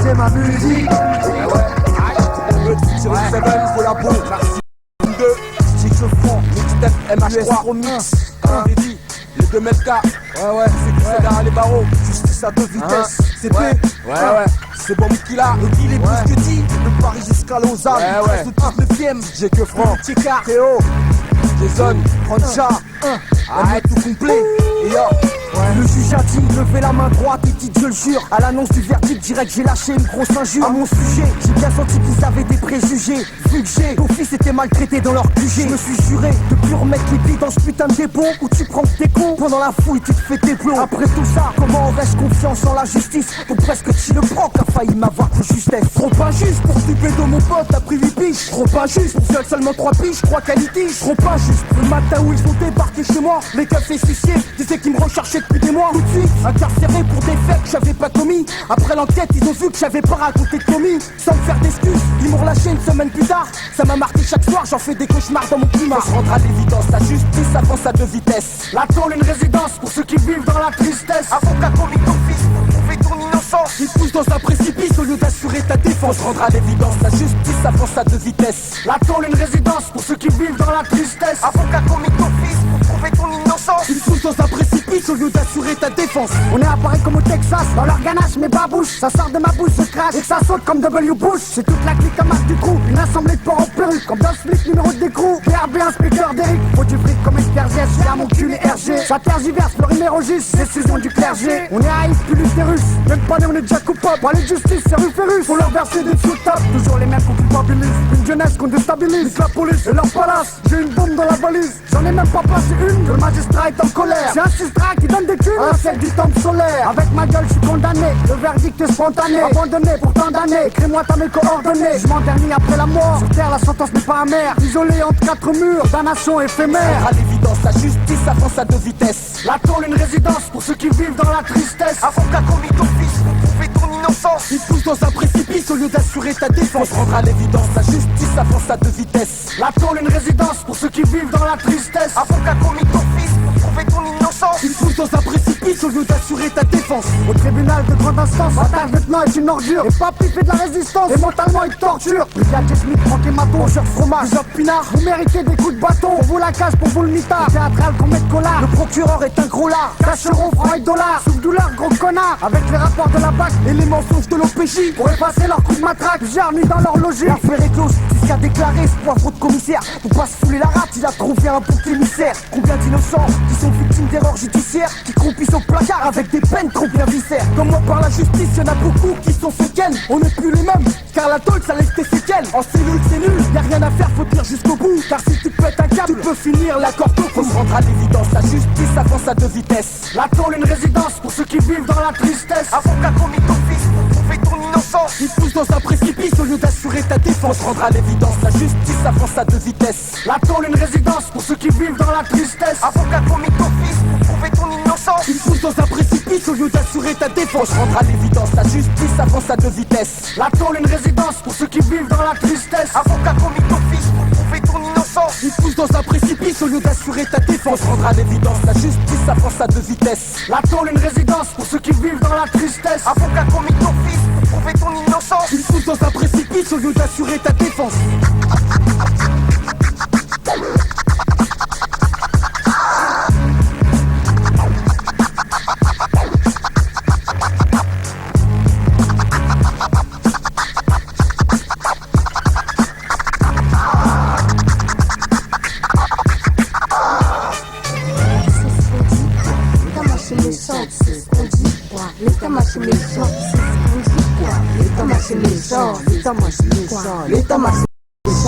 C'est ma musique. Sur le 7, faut la bombe. 2, stick je prends, mixtape, MH3, mix. Les 2 mètres K, ouais, c'est qui c'est derrière les barreaux. Justice à 2 vitesses, c'est P, ouais, c'est bon qui l'a. Le deal est plus que dit, de Paris jusqu'à Lausanne. Ouais, le 19ème, j'ai que Franck, Tika, Théo, Jason, Francha, arrête tout complet, et yo. Le juge a dit, levez la main droite et dites je le jure. À l'annonce du verdict direct j'ai lâché une grosse injure. À mon sujet, j'ai bien senti qu'ils avaient des préjugés. Vu que j'ai, ton fils était maltraité dans leur QG. Je me suis juré de plus remettre les billes dans ce putain de dépôt où tu prends tes cons. Pendant la fouille tu te fais tes plombs. Après tout ça, comment aurais-je confiance en la justice? Pour presque tu le prends, t'as failli m'avoir de justesse. Trop injuste pour du bédo mon pote, t'as pris 8 piges. Trop injuste pour viol seulement 3 piges, je crois qu'elle litige. Trop injuste, le matin où ils sont débarqués chez moi, les keufs et suicides disaient qu'ils me recherchaient depuis des mois. Tout de suite, incarcéré pour des faits que j'avais pas commis. Après l'enquête, ils ont vu que j'avais pas raconté de commis. Sans me faire d'excuses, ils m'ont relâché une semaine plus tard. Ça m'a marqué chaque soir, j'en fais des cauchemars dans mon climat. On se rendra à l'évidence, la justice avance à 2 vitesses. La tôle, une résidence pour ceux qui vivent dans la tristesse. Avocat commis d'office pour prouver ton innocence. Ils poussent dans un précipice au lieu d'assurer ta défense. On se rendra à l'évidence, la justice avance à 2 vitesses. La tôle, une résidence pour ceux qui vivent dans la tristesse. Avocat commis d'office pour prouver ton innocence. Ils poussent dans un précipice au lieu d'assurer ta défense. On est à Paris comme au Texas, dans leur ganache mes babouches. Ça sort de ma bouche, je crache et que ça saute comme W. Bush. C'est toute la clique à marque du trou, une assemblée de porcs en perruque. Comme dans Flick, numéro d'écrou, BRB, inspecteur d'Eric. Faut du fric comme Escargès, j'ai à mon cul les RG. Ça tergiverse, le rime érogiste, décision du clergé. On est à Yves, plus l'utérus, même pas né, on est déjà coupable. Pour aller de justice, c'est Ruférus, faut leur verser des sous-tapes. Toujours les mêmes qu'on culpabilise, une jeunesse qu'on déstabilise. La police et leur palace, j'ai une bombe dans la valise. J'en ai même pas passé une, que le magistrat est en colère. J'ai un sistrat qui donne des thunes à celle du temple solaire. Avec ma gueule, je suis condamné, le verdict est spontané. Abandonné pour tant d'années, écris-moi t'as mes coordonnées. Je m'endormis après la mort, sur terre la sentence n'est pas amère. Isolé entre 4 murs, damnation éphémère. À l'évidence, la justice avance à 2 vitesses. La tôle, une résidence pour ceux qui vivent dans la tristesse. Avocat commis d'office pour prouver pousse dans un précipice au lieu d'assurer ta défense. Rendre à l'évidence, la justice avance à 2 vitesses. La tôle, une résidence pour ceux qui vivent dans la tristesse. Avocat commis ton fils pour prouver ton innocence. Il pousse dans un précipice au lieu d'assurer ta défense. Au tribunal de grande instance, Bâtard maintenant est une ordure. Et Papy fait de la résistance, et mentalement il torture. Brigade Smith, Franck et Maton, mangeur de fromage, plusieurs pinards. Vous méritez des coups de bâton, pour vous la cage, pour vous le mitard. Théâtral qu'on met de collard, le procureur est un gros lard. Cacheron, francs et dollars, sous douleur, gros connard. Avec les rapports de la BAC et les mensonges de l'OPJ. Pour effacer leur coup de matraque, plusieurs nuits dans leur logis. L'affaire est close, c'est ce qu'a déclaré ce poivreau de commissaire. Pour pas se fouler la rate, il a trouvé un bouc émissaire. Combien d'innocents qui sont victimes d'erreurs judiciaires, qui croupissent au placard avec des peines trop bien viscères. Comme moi par la justice, y'en a beaucoup qui sont séquelles. On n'est plus les mêmes, car la tôle ça laisse tes séquelles. En cellule c'est nul, y'a rien à faire, faut tenir jusqu'au bout. Car si tu pètes un câble, tu peux finir la corde au cou. Faut se rendre à l'évidence, la justice avance à 2 vitesses. La tôle une résidence pour ceux qui vivent dans la tristesse. Avocat commis ton fils pour prouver ton innocence. Il pousse dans un précipice au lieu d'assurer ta défense. Faut se rendre à l'évidence, la justice avance à 2 vitesses. La tôle une résidence pour ceux qui vivent dans la tristesse. Avocat commis ton fils pour prouver ton innocence. Il pousse dans un précipice au lieu d'assurer ta défense. Faut se rendre à l'évidence, la justice avance à 2 vitesses. La tôle une résidence pour ceux qui vivent dans la tristesse. Avocat commis ton fils pour prouver ton innocence. Il pousse dans un précipice au lieu d'assurer ta défense. Faut se rendre à l'évidence, la justice avance à 2 vitesses. La tôle une résidence pour ceux qui vivent dans la tristesse. Avocat commis ton fils pour prouver ton innocence. Il pousse dans un précipice au lieu d'assurer ta défense.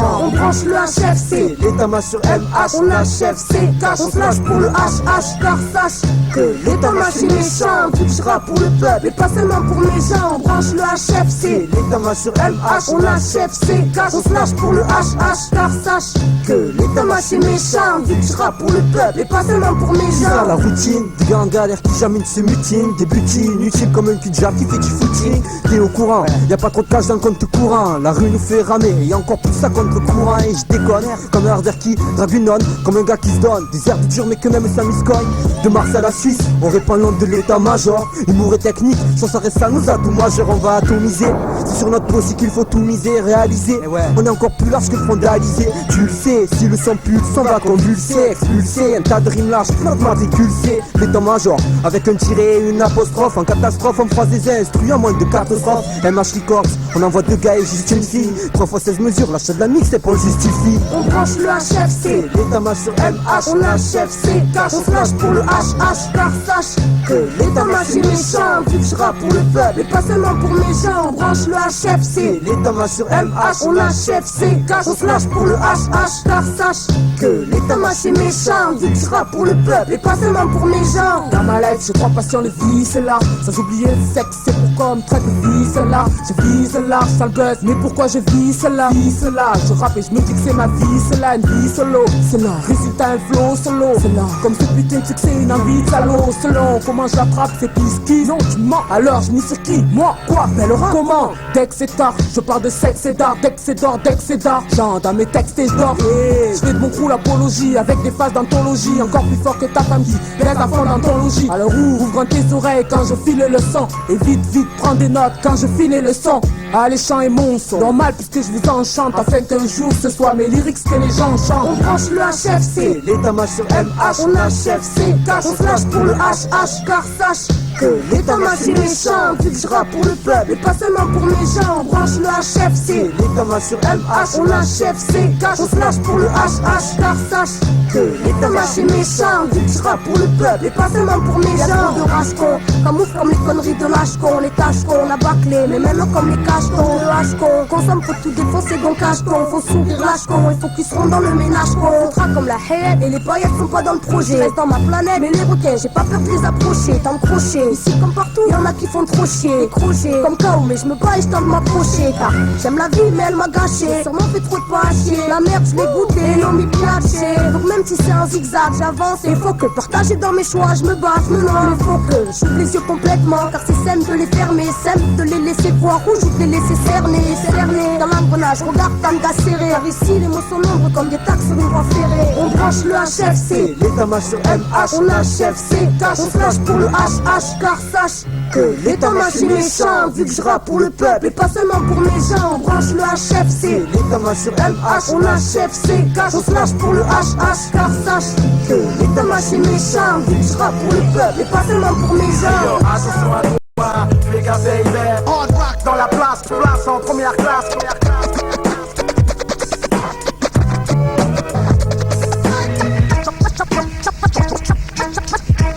On branche le HFC, l'état-major MH, on HFC, cache, on flash pour le HH, car sache que l'état-major méchant, bouchera pour le peuple et pas seulement pour mes gens. On branche le HFC, l'état-major MH, on HFC, cache, on flash pour le HH, car sache que l'état-major méchant, bouchera pour le peuple et pas seulement pour mes gens. La routine, des gars en galère qui jamais ne se mutinent, des butines inutiles comme un cul-de-jatte qui fait du footing. T'es au courant, y a pas trop de cash dans le compte courant, la rue nous fait ramer, et encore plus ça contre courant et je déconne. Comme un hardère qui drague une nonne, comme un gars qui se donne des airs de dur mais que même ça miscogne. De Mars à la Suisse, on répand l'onde de l'état-major. Humour et technique, sans ça reste à nos atouts majeurs, on va atomiser. C'est sur notre peau aussi qu'il faut tout miser, réaliser. On est encore plus large que fondalisé. Tu le sais, si le sang pulse, on va convulser, expulser. Un tas de rimes larges, notre matricule c'est l'état-major. Avec un tiret et une apostrophe, en catastrophe, on fera des instruits en moins de catastrophe. MH Records, on envoie 2 gars et juste une fille. 3 fois 16 mesures, l'achat de la mix c'est pour le justifie. On branche le HFC, l'état-major MH, on HFC, cache, on flash pour le HH, car sache que l'état-major méchant, bouchera pour le peuple et pas seulement pour mes gens. On branche le HFC, l'état-major MH, on HFC, cache, on flash pour le HH, car sache que l'état-major méchant, bouchera pour le peuple et pas seulement pour mes gens. Dans ma life, je crois pas sur les vices là, sans oublier le sexe, c'est pourquoi on me traite de vice là. Je vise large, sale buzz, mais pourquoi je vis cela? Vis là, je rappe et je me dis que c'est ma vie, c'est là, une vie solo, c'est là. Résultat un flow solo, c'est là. Comme ce putain de succès, une envie de salaud, selon comment je l'attrape, c'est pisquis. Non, tu mens, alors je n'y sur qui? Moi, quoi? Mais le rap, comment? Dès que c'est tard, je parle de sexe et d'art, dès que c'est d'or, dès que c'est d'argent, dans mes textes et je dors. Je fais de mon crew l'apologie, avec des phases d'anthologie, encore plus fort que ta femme dit, reste à fond dans ton logis. Alors ouvre tes oreilles quand je file le son, et vite, vite, prends des notes quand je file le son. Allez, chant et mon son, normal puisque je vous enchante, afin qu'un jour ce soit mes lyrics que les gens chantent. On branche le HFC, l'état-major MH, on HFC, cache, on flash pour le HH, car sache que l'état-major méchant, bouchera pour le peuple et pas seulement pour mes gens. On branche le HFC, l'état-major MH, on HFC, cache, on flash pour le HH, car sache que l'état-major méchant, bouchera pour le peuple et pas seulement pour mes gens. De rage-con, camoufle comme les conneries de lâche-con, les tâches-con, la bâclée, mais même comme les cache-con, le hache-con, consomme faut tout défoncer donc cache-con, faut sourire lâche-con, il faut qu'ils seront dans le ménage-con. On traque comme la haie et les paillettes sont pas dans le projet, reste dans ma planète, mais les requins, j'ai pas peur de les approcher, tant de crochets. crochets. Ici comme partout, y'en a qui font trop chier. Des crochets, comme KO, mais je me bats et je tente de m'approcher. Car j'aime la vie, mais elle m'a gâché. Sûrement fait trop de pas à chier. La merde, je l'ai goûté, non mi piace. Donc même si c'est un zigzag, j'avance. Et faut que partager dans mes choix, je me bats, je me noie. Il faut que j'ouvre les yeux complètement. Car c'est saine de les fermer, saine de les laisser voir rouge ou de les laisser cerner. Dans l'engrenage, regarde Tanga serré. Car ici, les mots sont nombreux comme des taxes sur une voie ferrée. On branche le HFC, l'état-major sur MH. On HFC, cache, on flash pour le HH. Car sache que l'état-major est méchant. Vu que je rappe pour le peuple et pas seulement pour mes gens. On branche le HFC, l'état-major sur MH. On HFC, cache, on flash pour le HH. Car sache que l'état-major est méchant. Vu que je rappe pour le peuple et pas seulement pour mes gens. Attention à toi, les gars, baby. Hard rock dans la place en première classe.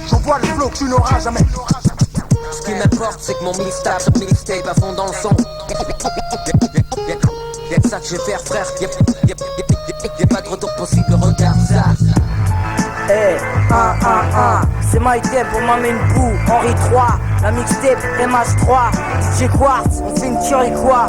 J'envoie le flow que tu n'auras jamais. Ce qui m'importe, c'est que mon mixtape à fond dans le son. Y'a que ça que je vais faire, frère. Y'a pas de retour possible, regarde ça. Hey, c'est My Tape pour ma main boue, Henri 3, la mixtape MH3, DJ Quartz, on fait une tuerie quoi.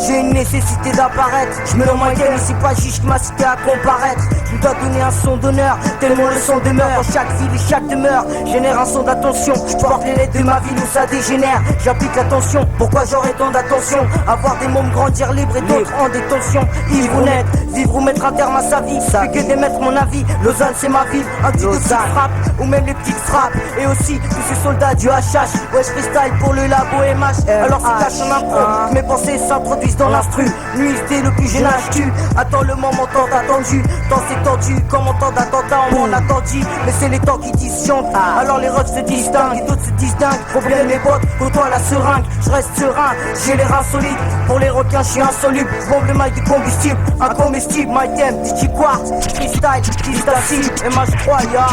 J'ai une nécessité d'apparaître, je me nomme Michael, mais c'est pas juste ma cité à comparaître. Je dois donner un son d'honneur, tellement le son demeure. Dans chaque ville et chaque demeure, génère un son d'attention. Je porte les lettres de ma ville où ça dégénère. J'applique l'attention, pourquoi j'aurais tant d'attention. Avoir des mômes grandir libres et d'autres en détention. Ivre ou net, vivre ou mettre un terme à sa vie. Ça fait que d'émettre mon avis, Lausanne c'est ma ville. Un petit de petites frappes, ou même les petites frappes. Et aussi tous ces soldats du HH. Ouais je freestyle pour le labo MH. Alors c'est cache en impro, mes pensées s'introduisent dans l'instru. Nuit dès le plus jeune âge tu attends le moment tant attendu. Tant c'est tendu, comme en temps d'attentat on m'en attendit. Mais c'est les temps qui disjonctent. Alors les refs se distinguent et d'autres se distinguent. Problème les bottes, côtoie la seringue. Je reste serein, j'ai les reins solides. Pour les requins je suis insoluble. Bombe le mic du combustible, incomestible. My Thème, DJ Quartz, freestyle, freestyle, MH3 ya.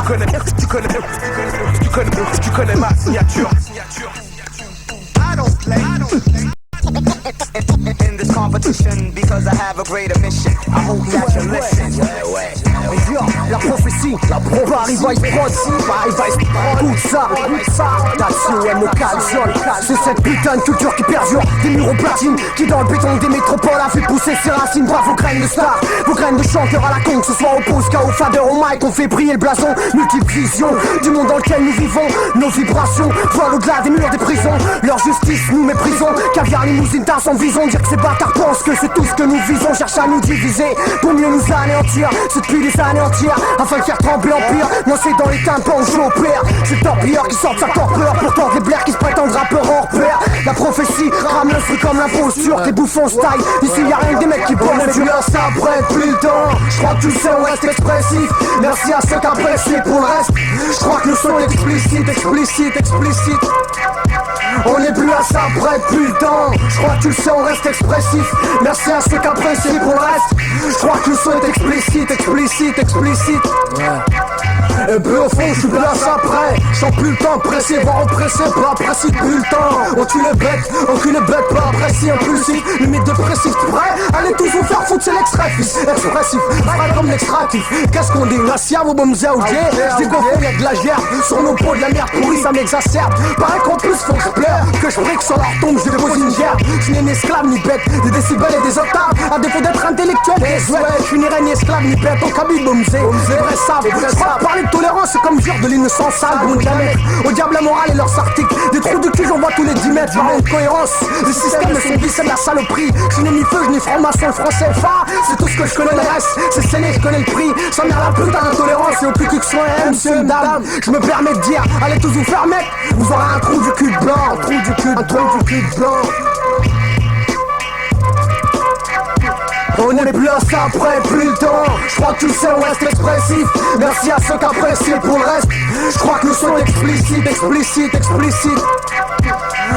Tu connais ma signature. I don't play. In this competition because I have a greater mission. I hope that you listen. La prophétie, Paris Vice Prod, Paris Vice Prod, tout ça, Dacio, MO, Calciol. C'est cette putain de culture qui perdure, des murs en platine, qui dans le béton des métropoles a fait pousser ses racines. Bravo vos graines de stars, vos graines de chanteurs à la con, que ce soit au Posca, au fader, au mic, on fait briller le blason. Multiple vision du monde dans lequel nous vivons, nos vibrations volent au-delà des murs des prisons. Leur justice nous méprisons, caviar limousine, tasse en vison. Dire que ces bâtards pensent que c'est tout ce que nous visons, cherche à nous diviser pour mieux nous anéantir. C'est depuis des années entières afin de faire trembler l'empire. Moi c'est dans les tympans où j'opère. C'est le torpilleur qui sort de sa torpeur. Pourtant des blairs qui se prétendent rappeurs hors pair. La prophétie rame le fruit comme l'imposture. Des bouffons se taillent, ici y'a rien que des mecs qui bossent. Mais tu laisses ça après plus le temps. J'crois que tu sais on reste expressif. Merci à ceux qui apprécient pour le reste. J'crois que le son est explicite. On n'est plus à ça près plus le temps. J'crois que tu le sais on reste expressif. Merci à ceux qui apprécient pour le reste. J'crois que le son est explicite. Et puis au fond j'suis plus à ça près. J'sens plus le temps pressé, voire oppressé, pas apprécié plus le temps. On tue les bêtes, aucune bête, pas apprécié, impulsif. Limite dépressif, prêt. Allez tous vous faire foutre, c'est l'extrafif. Expressif, vrai comme l'extractif. Qu'est-ce qu'on dit, Nassia, vos bombes zaoudjé. J'découvre y'a de la gerbe, sur nos peaux de la merde pourrie, ça m'exacerbe. Pareil qu'en plus faut que je pleure, que je brique sur leur tombe, je dépose une gerbe. J'suis ni esclave ni bête, des décibels et des octaves. À défaut d'être intellectuel, des ouais, j'suis ni esclave ni bête, au cabine bombzé. Les vrais savent, parler de tolérance c'est comme dire de l'innocence sale. Bon diamètre, au diable la morale et leurs articles. Des trous de cul j'en vois tous les 10 mètres. Par de cohérence, le système de son vice c'est de la saloperie. Je n'ai ni feu, je n'ai franc-maçon, le français fa. C'est tout ce que je connais, le reste c'est scellé, je connais le prix. J'en ai la putain d'intolérance et au plus que ce soit monsieur une dame. Je me permets de dire, allez tous vous faire mettre. Vous aurez un trou du cul de blanc, un trou du cul de blanc. On n'est plus à ça après, plus le temps. J'crois que tu sais on reste expressif. Merci à ceux qui apprécient pour le reste. J'crois que le son est explicite.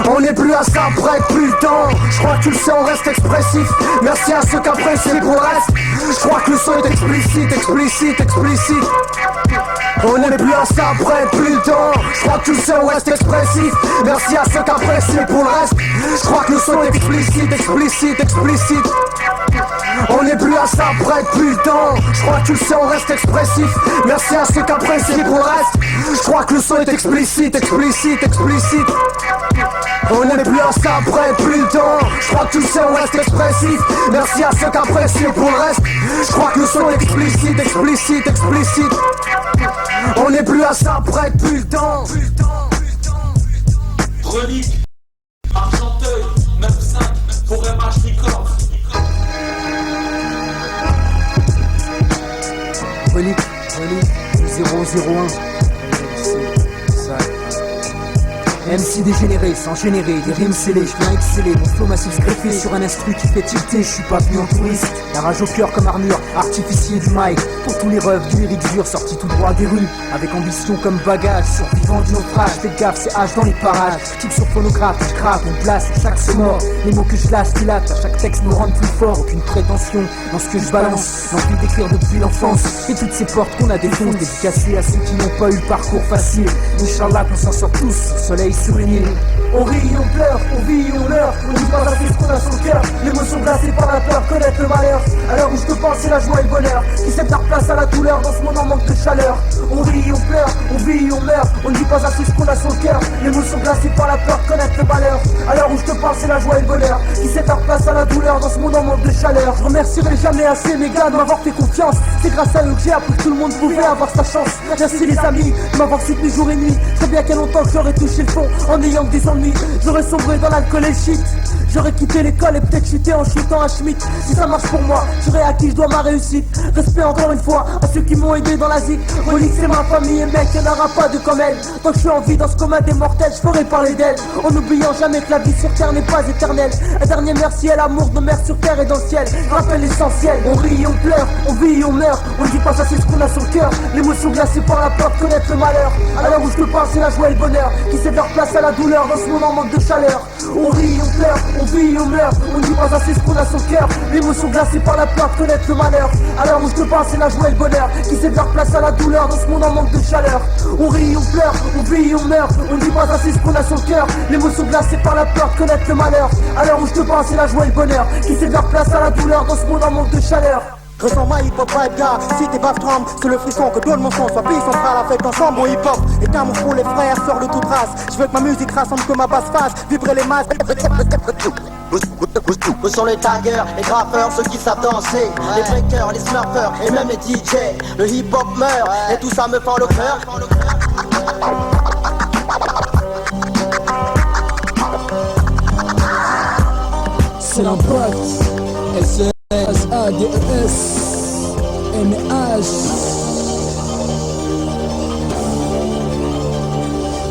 On n'est plus à ça après, plus le temps. J'crois que tu le sais on reste expressif. Merci à ceux qui apprécient pour le reste. J'crois que le son est explicite. On n'est plus à ça après, plus le temps. J'crois que tu le sais on reste expressif. Merci à ceux qui apprécient pour le reste. J'crois que le son est explicite. On n'est plus à ça près depuis le temps. Je crois que tu le sais, on reste expressif. Merci à ceux qui apprécient pour le reste. Je crois que le son est explicite, explicite, explicite. On n'est plus à ça près depuis le temps. Je crois que tu le sais, on reste expressif. Merci à ceux qui apprécient pour le reste. Je crois que le son est explicite, explicite, explicite. On n'est plus à ça près depuis le temps. Relique, Argenteuil, 9-5 pour MH Records. Relique 001. MC dégénéré, sans générer, des rimes scellées, je viens exceller. Mon flow massif greffé sur un instru qui fait tilter. Je suis pas venu en touriste, la rage au cœur comme armure, artificier du mic. Pour tous les rêves du lyrique dur, sorti tout droit des rues. Avec ambition comme bagage, survivant du naufrage. Fais gaffe, c'est H dans les parages. Type sur phonographe, je grave, on place sur chaque sonore. Les mots que je lâche, dilatent, à chaque texte me rendent plus fort. Aucune prétention dans ce que je balance, l'envie d'écrire depuis l'enfance. Et toutes ces portes qu'on a défoncées, dédicacées à ceux qui n'ont pas eu le parcours facile. Inch'Allah qu'on s'en sort tous, soleil sur une île. On rit, on pleure, on vit, on meurt. On dit pas assez ce qu'on a sur le cœur. L'émotion glacée par la peur, connaître le malheur. À l'heure où je te pense, c'est la joie et le bonheur qui cède leur place à la douleur dans ce monde en manque de chaleur. On rit, on pleure, on vit, on meurt. On dit pas assez ce qu'on a sur le cœur. L'émotion glacée par la peur, connaître le malheur. À l'heure où je te pense, c'est la joie et le bonheur qui cède leur place à la douleur dans ce monde en manque de chaleur. Je remercierai jamais assez mes gars de m'avoir fait confiance. C'est grâce à eux que j'ai appris que tout le monde pouvait avoir sa chance. Merci les amis de m'avoir soutenu jour et nuit. Je sais bien qu'il y a longtemps que j'aurais touché le fond en ayant que des ennuis. J'aurais sombré dans l'alcool et le shit. J'aurais quitté l'école et peut-être chuté en chutant à Schmitt. Si ça marche pour moi, j'aurais à qui je dois ma réussite. Respect encore une fois à ceux qui m'ont aidé dans la zik. Relique c'est ma famille et mec, y'en aura pas de comme elle. Tant que je suis en vie dans ce coma des mortels, je ferai parler d'elle. En n'oubliant jamais que la vie sur terre n'est pas éternelle. Un dernier merci à l'amour de nos mères sur terre et dans le ciel. Rappelle l'essentiel, on rit, on pleure, on vit, on meurt. On dit pas ça c'est ce qu'on a sur le cœur. L'émotion glacée par la peur, connaître le malheur. À l'heure où je te parle, c'est la joie et le bonheur qui cèdent leur place à la douleur dans ce monde en manque de chaleur. On rit, on pleure, on vit, on meurt. On dit pas assez ce qu'on a sur le cœur. L'émotion glacée par la peur, connaître le malheur. À l'heure où je te parle, c'est la joie et le bonheur qui cèdent leur place à la douleur dans ce monde en manque de chaleur. On rit, on pleure, on vit, on meurt. On dit pas assez ce qu'on a sur le cœur. L'émotion glacée par la peur, connaître le malheur. À l'heure où je te parle, c'est la joie et le bonheur qui cèdent leur place à la douleur dans ce monde en manque de chaleur. Ressens ma hip-hop vibe gars, si tes baves tremblent, c'est le frisson que donne mon son. Soit pisse, on fera la fête ensemble, mon hip-hop est un amour pour les frères, sœurs de toute race. Je veux que ma musique rassemble, que ma basse fasse vibrer les masses. Où sont les taggers, les graffeurs, ceux qui savent danser, les breakers, les smurfers et même les DJ. Le hip-hop meurt et tout ça me fend le cœur. C'est l'impact. S-A-D-E-S M-H.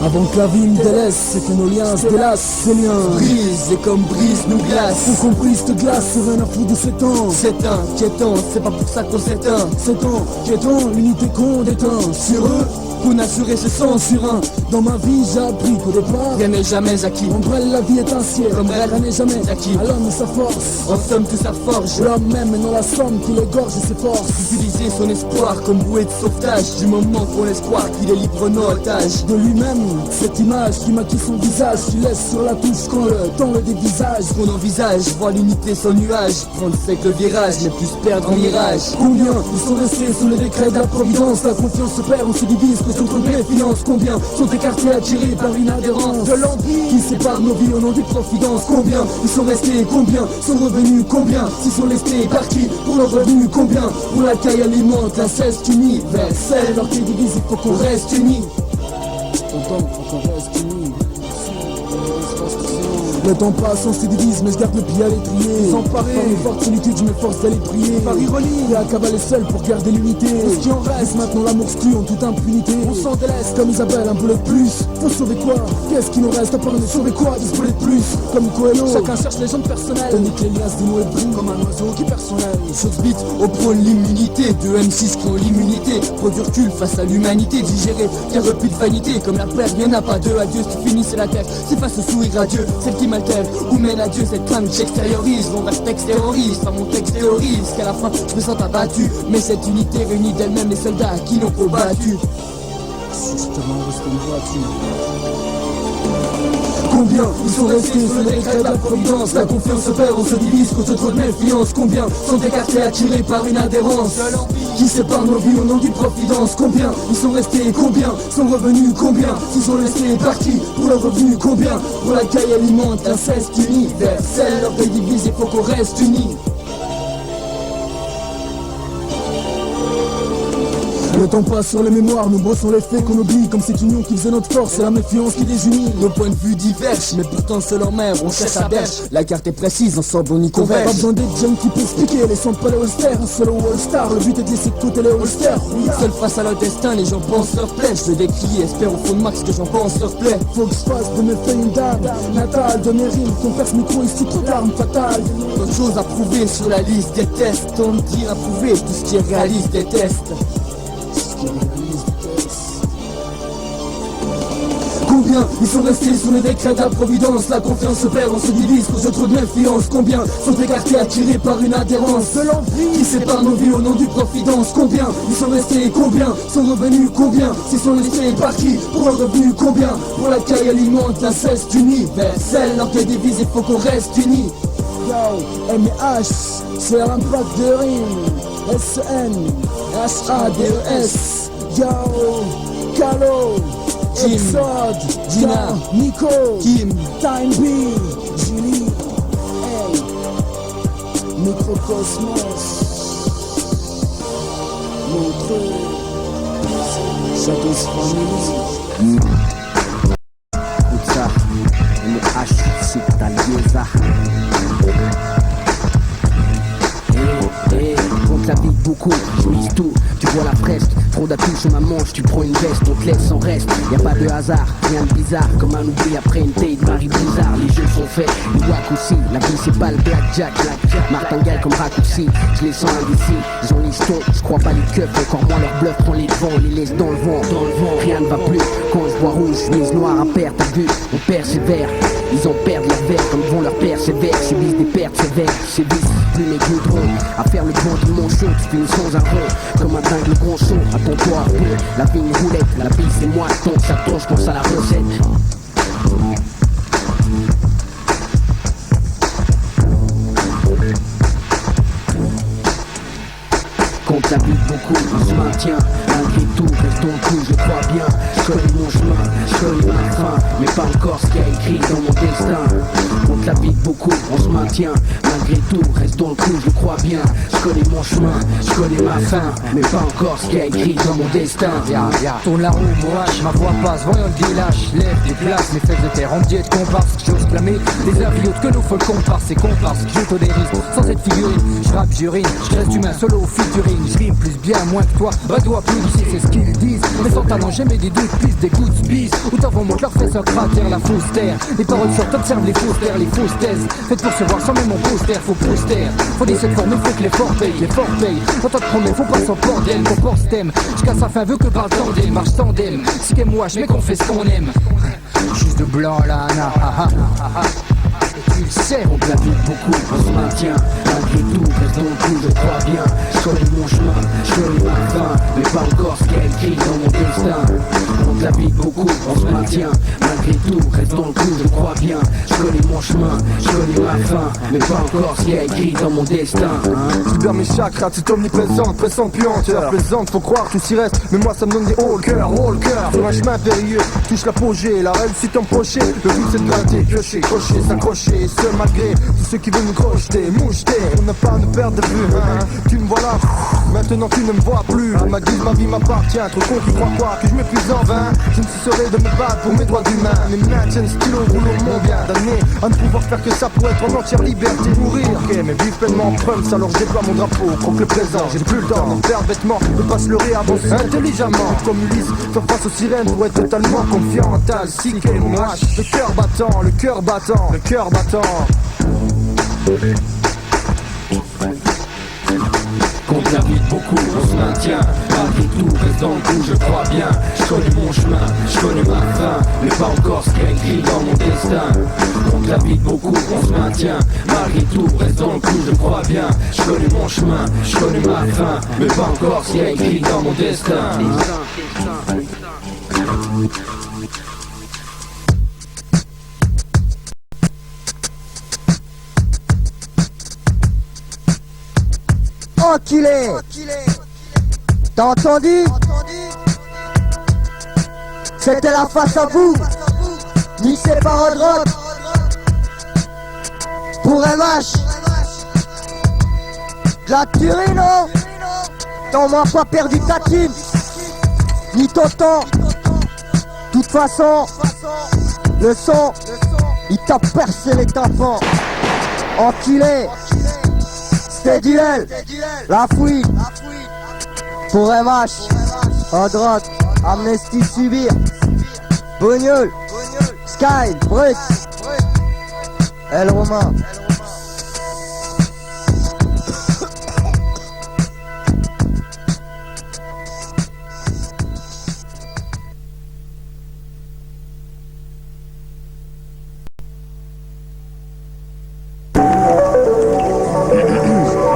Avant que la vie me délaisse, c'est que nos liens se délassent. Ces liens brisent et comme brise nous glace. Faut qu'on brise te glace, c'est rien à foutre de 7 ans. C'est un piéton, c'est pas pour ça qu'on s'éteint. 7 ans, piéton, l'unité qu'on déteint. Sur eux, pour assurer ce sang sur un. Dans ma vie j'ai appris qu'au départ rien n'est jamais acquis. En vrai la vie est un ciel, comme rien n'est jamais acquis. À l'homme sa force, en somme tout sa forge. L'homme même et non la somme qui l'égorge et s'efforce. Utiliser son espoir comme bouée de sauvetage. Du moment qu'on laisse croire qu'il est libre en otage de lui-même, cette image qui maquille son visage, qui laisse sur la touche quand le temps le dévisage. Qu'on envisage, voit l'unité sans nuage. Prendre sec le virage, mais plus perdre en mirage. Combien ils sont restés sous les décrets de la providence. La confiance se perd, on se divise, que sont les finances. Combien sont écartés, attirés par une adhérence de l'envie qui sépare nos vies au nom du providence. Combien ils sont restés, combien sont revenus, combien s'ils sont laissés partis pour leur revenu, combien pour la caille alimente la ceste universelle. Alors qu'ils divisent, il faut qu'on reste unis. Autant faut qu'on reste unis. Le temps passe, on se divise, mais je garde le pied à l'étrier. S'emparer, par une forte solitude, je m'efforce d'aller prier. Par ironie, à cavaler seul pour garder l'unité. Ce qui en reste, maintenant l'amour se tue en toute impunité. On s'en délaisse comme Isabelle, un boulet de plus. Faut sauver quoi? Qu'est-ce qui nous reste à part nous sauver quoi? 10 boulets de plus, comme Coelho. Chacun cherche les jambes personnelles. Tonique les liasses, des mots et brille comme un oiseau qui personnel. Sur ce beat, au prône l'immunité. De M6 qui ont l'immunité. Trop du recul face à l'humanité. Digéré, car plus de vanité. Comme la perte, y'en a pas deux. Adieu, si fini, c'est la terre. C'est face au sourire à Dieu, celle qui m'altère. Où mène à Dieu cette crainte, j'extériorise. Mon reste extériorise, pas mon texte théorise. Qu'à la fin, je me sens abattu. Mais cette unité réunit d'elle-même les soldats qui l'ont combattu. Si je te rends, reste une voiture. Combien ils sont restés sur les décrets de la providence. La confiance se perd, on se divise cause de trop de méfiance. Combien sont écartés, attirés par une adhérence qui sépare nos vies au nom du providence. Combien ils sont restés, combien sont revenus, combien s'ils sont laissés partis pour leur revenu, combien pour l'accueil alimente l'inceste universel. L'orgueil divise, il faut qu'on reste unis. Le temps passe sur les mémoires, nombreux sont les faits qu'on oublie. Comme cette union qui faisait notre force, c'est la méfiance qui désunit. Nos points de vue divergent, mais pourtant c'est leur mère, on cherche à berge. La carte est précise, ensemble on y converge. Pas besoin d'être jeunes qui peuvent expliquer, les sons pas les holsters. Un solo all-star, le but est de laisser écouter les holsters. Seul face à leur destin, les gens pensent leur plaie. Je le décris, espère au fond de max que j'en pense leur plaie. Faut que je fasse de mes faits une dame natale, de mes rimes, qu'on perce micro ici, trop d'armes fatales. D'autres choses à prouver sur la liste des tests. On me dit à prouver tout ce qui est réaliste des tests. Combien ils sont restés sous les décrets de la providence. La confiance se perd, on se divise cause de trop de méfiance. Combien sont écartés, attirés par une adhérence de l'envie qui sépare nos vies au nom du providence. Combien ils sont restés, combien sont revenus, combien s'ils sont laissés partis pour leur revenu, combien pour l'accueil alimente l'inceste universel. L'orgueil divise, il faut qu'on reste unis. Yo, M&H, c'est l'impact de rime. S-N, H-A-D-E-S. Yo, Calo, Exode, Dina, Nico, Kim, Time B, Julie, hey, Microcosmos, Montreux, Shadows Family. Écoute ça, M&H, c'est ta liaison. Compte la vie beaucoup, je mise tout, tu vois la fresque, fraude à touche sur ma manche, tu prends une veste, on te laisse sans reste, y a pas de hasard, rien de bizarre, comme un oubli après une taille de Marie Blizzard, les jeux sont faits, les wack aussi, la vie c'est pas le blackjack, martingale comme raccourci, je les sens indécis, ils ont les jetons, je crois pas les keufs, encore moins leur bluff, prend les devants, les laisse dans le vent, rien ne va plus, quand je vois rouge, je mise noir à perte, t'as vu, on persévère, ils en perdent leur verre, comme vont leur père sévère, subissent des pertes sévères, sévissent, plus mes goudrons, à faire le grand dimanche chaud, tu finis sans un rond, comme un dingue le grand saut, attends-toi à bout, la vie une roulette, la vie c'est moi, donc ça tombe, je pense à la recette. Compte la vie beaucoup, on se maintient, malgré tout, reste dans le coup, je crois bien, je connais mon chemin, je connais ma fin, mais pas encore ce qu'il y a écrit dans mon destin. Compte la vie beaucoup, on se maintient, malgré tout, reste dans le coup, je crois bien, je connais mon chemin, je connais ma fin, mais pas encore ce qu'il y a écrit dans mon destin. Tourne la roue, mourage, ma voix passe, voyons le village, lève des places, mes fesses de terre en biais de comparse, j'ose clamer des avis autres que nos folles comparses et comparses, j'autodérise, sans cette figurine, je rappe, j'urine, je reste humain, solo au featuring. Je rime plus bien, moins que toi, bah toi plus d'ici, c'est ce qu'ils disent. Mais sans talent, jamais des doutes, pistes, des coups de bise. Ou t'en montre leur fesses, leur cratère, la fausse terre. Les paroles sortent, observe les fausses terres, les fausses thèses. Faites pour se voir sans même mon poster, faut poster. Faut des cette forme, faut que les forts payent. Quand on te promet, faut pas s'en bordel, mon porte thème. Jusqu'à sa fin, veut que par le tandem, marche tandem. Si qu'est moi, je mets qu'on fait ce qu'on aime. Juste de blanc là, na, ha, ha, ha. Tu le sais, on la vie beaucoup, on se maintient, malgré tout, reste dans le coup, je crois bien, je connais mon chemin, je connais ma fin, mais pas encore ce qu'il y a écrit dans mon destin. On la vie beaucoup, on se maintient, malgré tout, reste dans le coup, je crois bien, je connais mon chemin, je connais ma fin, mais pas encore ce qu'il y a écrit dans mon destin. Je libère mes chakras, c'est omniprésente, pressante, puanteur, plaisante, faut croire, tout s'y reste, mais moi ça me donne des hauts le cœur. Sur un chemin périlleux, touche l'apogée, la réussite en projet, le but c'est de grinter, piocher, cocher, s'accrocher. Et ce malgré tous ceux qui veulent nous crocheter, moucheter. On n'a pas à nous perdre de vue, hein. Tu me vois là, maintenant tu ne me vois plus. À ma guise, ma vie m'appartient. Trop con qui croit quoi que je m'épuise en vain. Je ne cesserai de me battre pour mes droits humains. Mes mains tiennent stylo, rouleau, mon bien d'années à ne pouvoir faire que ça pour être en entière liberté. Mourir, ok, mais vivre pleinement en preuve. Alors je déploie mon drapeau, croque le présent. J'ai plus le temps d'en faire bêtement, de pas se leurrer, avancer intelligemment. Comme Ulysse, faire face aux sirènes pour être totalement confiant. Mental, psyché, mon H, le cœur battant, le cœur battant, le cœur battant. Compte la vie beaucoup, on se maintient, malgré tout, reste dans le coup, je crois bien, je connais mon chemin, je connais ma fin, mais pas encore ce qu'il y a écrit dans mon destin. Compte la vie beaucoup, on se maintient, malgré tout, reste dans le coup, je crois bien, je connais mon chemin, je connais ma fin, mais pas encore ce qu'il y a écrit dans mon destin. enculé. T'as entendu? C'était la face à vous. Mixé par Hard Rock. Pour MH. La tuerie, non? T'en m'as pas perdu ta team. Ni ton temps. De toute façon, le son, il t'a percé les tympans. Enculé. C'était duel. La fouille. Pour MH. Hard Rock. Amnesty Subir. Bognol. Sky. Brut. El Romain.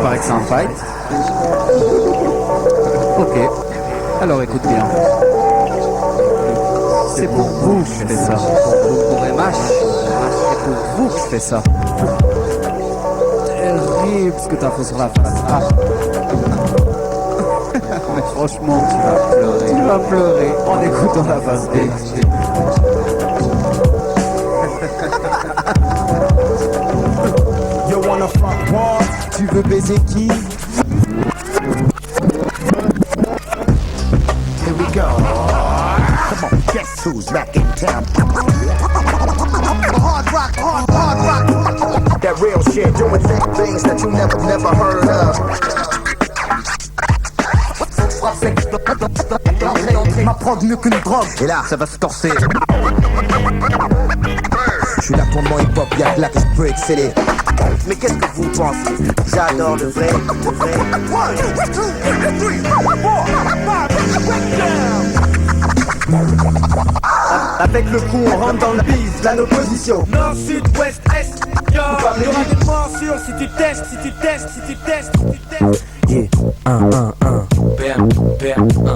Paraît que c'est un fight. Ok. Alors écoute bien. C'est pour vous que je fais ça. Pour MH. C'est pour vous que je fais ça. Terrible ce que t'as fait sur la face. Ah. Mais franchement, tu vas pleurer. Tu vas pleurer en écoutant la face B. You wanna fuck war? Tu veux baiser qui? Here we go. Come on, guess who's back in town? Hard rock, hard rock. That real shit, doing things that you never heard of. Ma prendre mieux qu'une drogue. Et là, ça va se torser. Je suis là pour mon hip-hop, y'a que là que je peux exceller. Mais qu'est-ce que vous pensez? J'adore le vrai, le vrai. Avec le coup, on rentre dans le bise, là nos positions. Nord, sud, ouest, est, yo. Il y aura des morsures si tu testes, si tu testes, si tu testes, si tu testes. Yeah,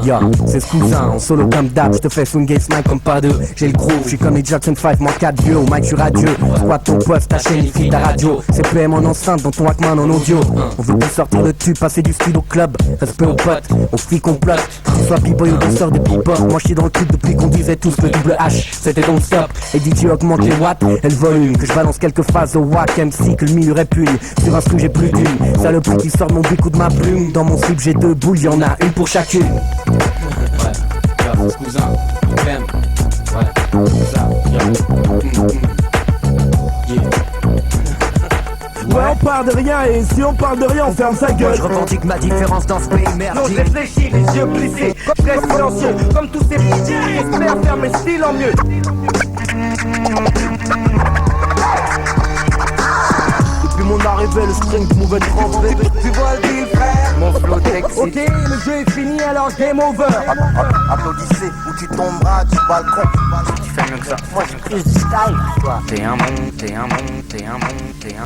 Yo, c'est ce cousin, en solo comme d'hab, j'te fais swinguer ce mic comme pas deux. J'ai le groove, j'suis comme les Jackson 5, moi 4 vieux. Au mic j'suis radieux, squat ton poste, ta chaîne, il ta radio. C'est PM en enceinte, dans ton Walkman en audio. On veut plus sortir le tube, passer du studio club. Respect aux potes, aux filles qu'on plotte. Soit b-boy ou danseur de bebop. Moi j'suis dans le truc depuis qu'on disait tous le double H. C'était donc stop, et DJ augmente les watts et le volume. Que je balance quelques phases au wack MC, que le milieu répugne. Sur un string j'ai plus d'une, saloperie qui sort de mon bic ou de ma plume. Dans mon slip j'ai 2 boules, y'en a une pour chacune. Ouais, cousin, même. Ouais, ça, Ouais, on part de rien et si on parle de rien, on ferme sa gueule. Je revendique ma différence dans ce pays merdique. Non, je réfléchis, les yeux plissés, je reste silencieux. Comme tous ces petits, j'espère faire mes styles en mieux. Depuis mon arrivée, le string de mauvais trempé. Tu vois le deal, frère? Mon flow t'excite. Ok, le jeu est fini, alors game over. Applaudissez ou tu tomberas du balcon. Tu fais mieux que ça. Moi j'ai plus de style, toi. T'es un bon, t'es un bon, t'es un bon, t'es un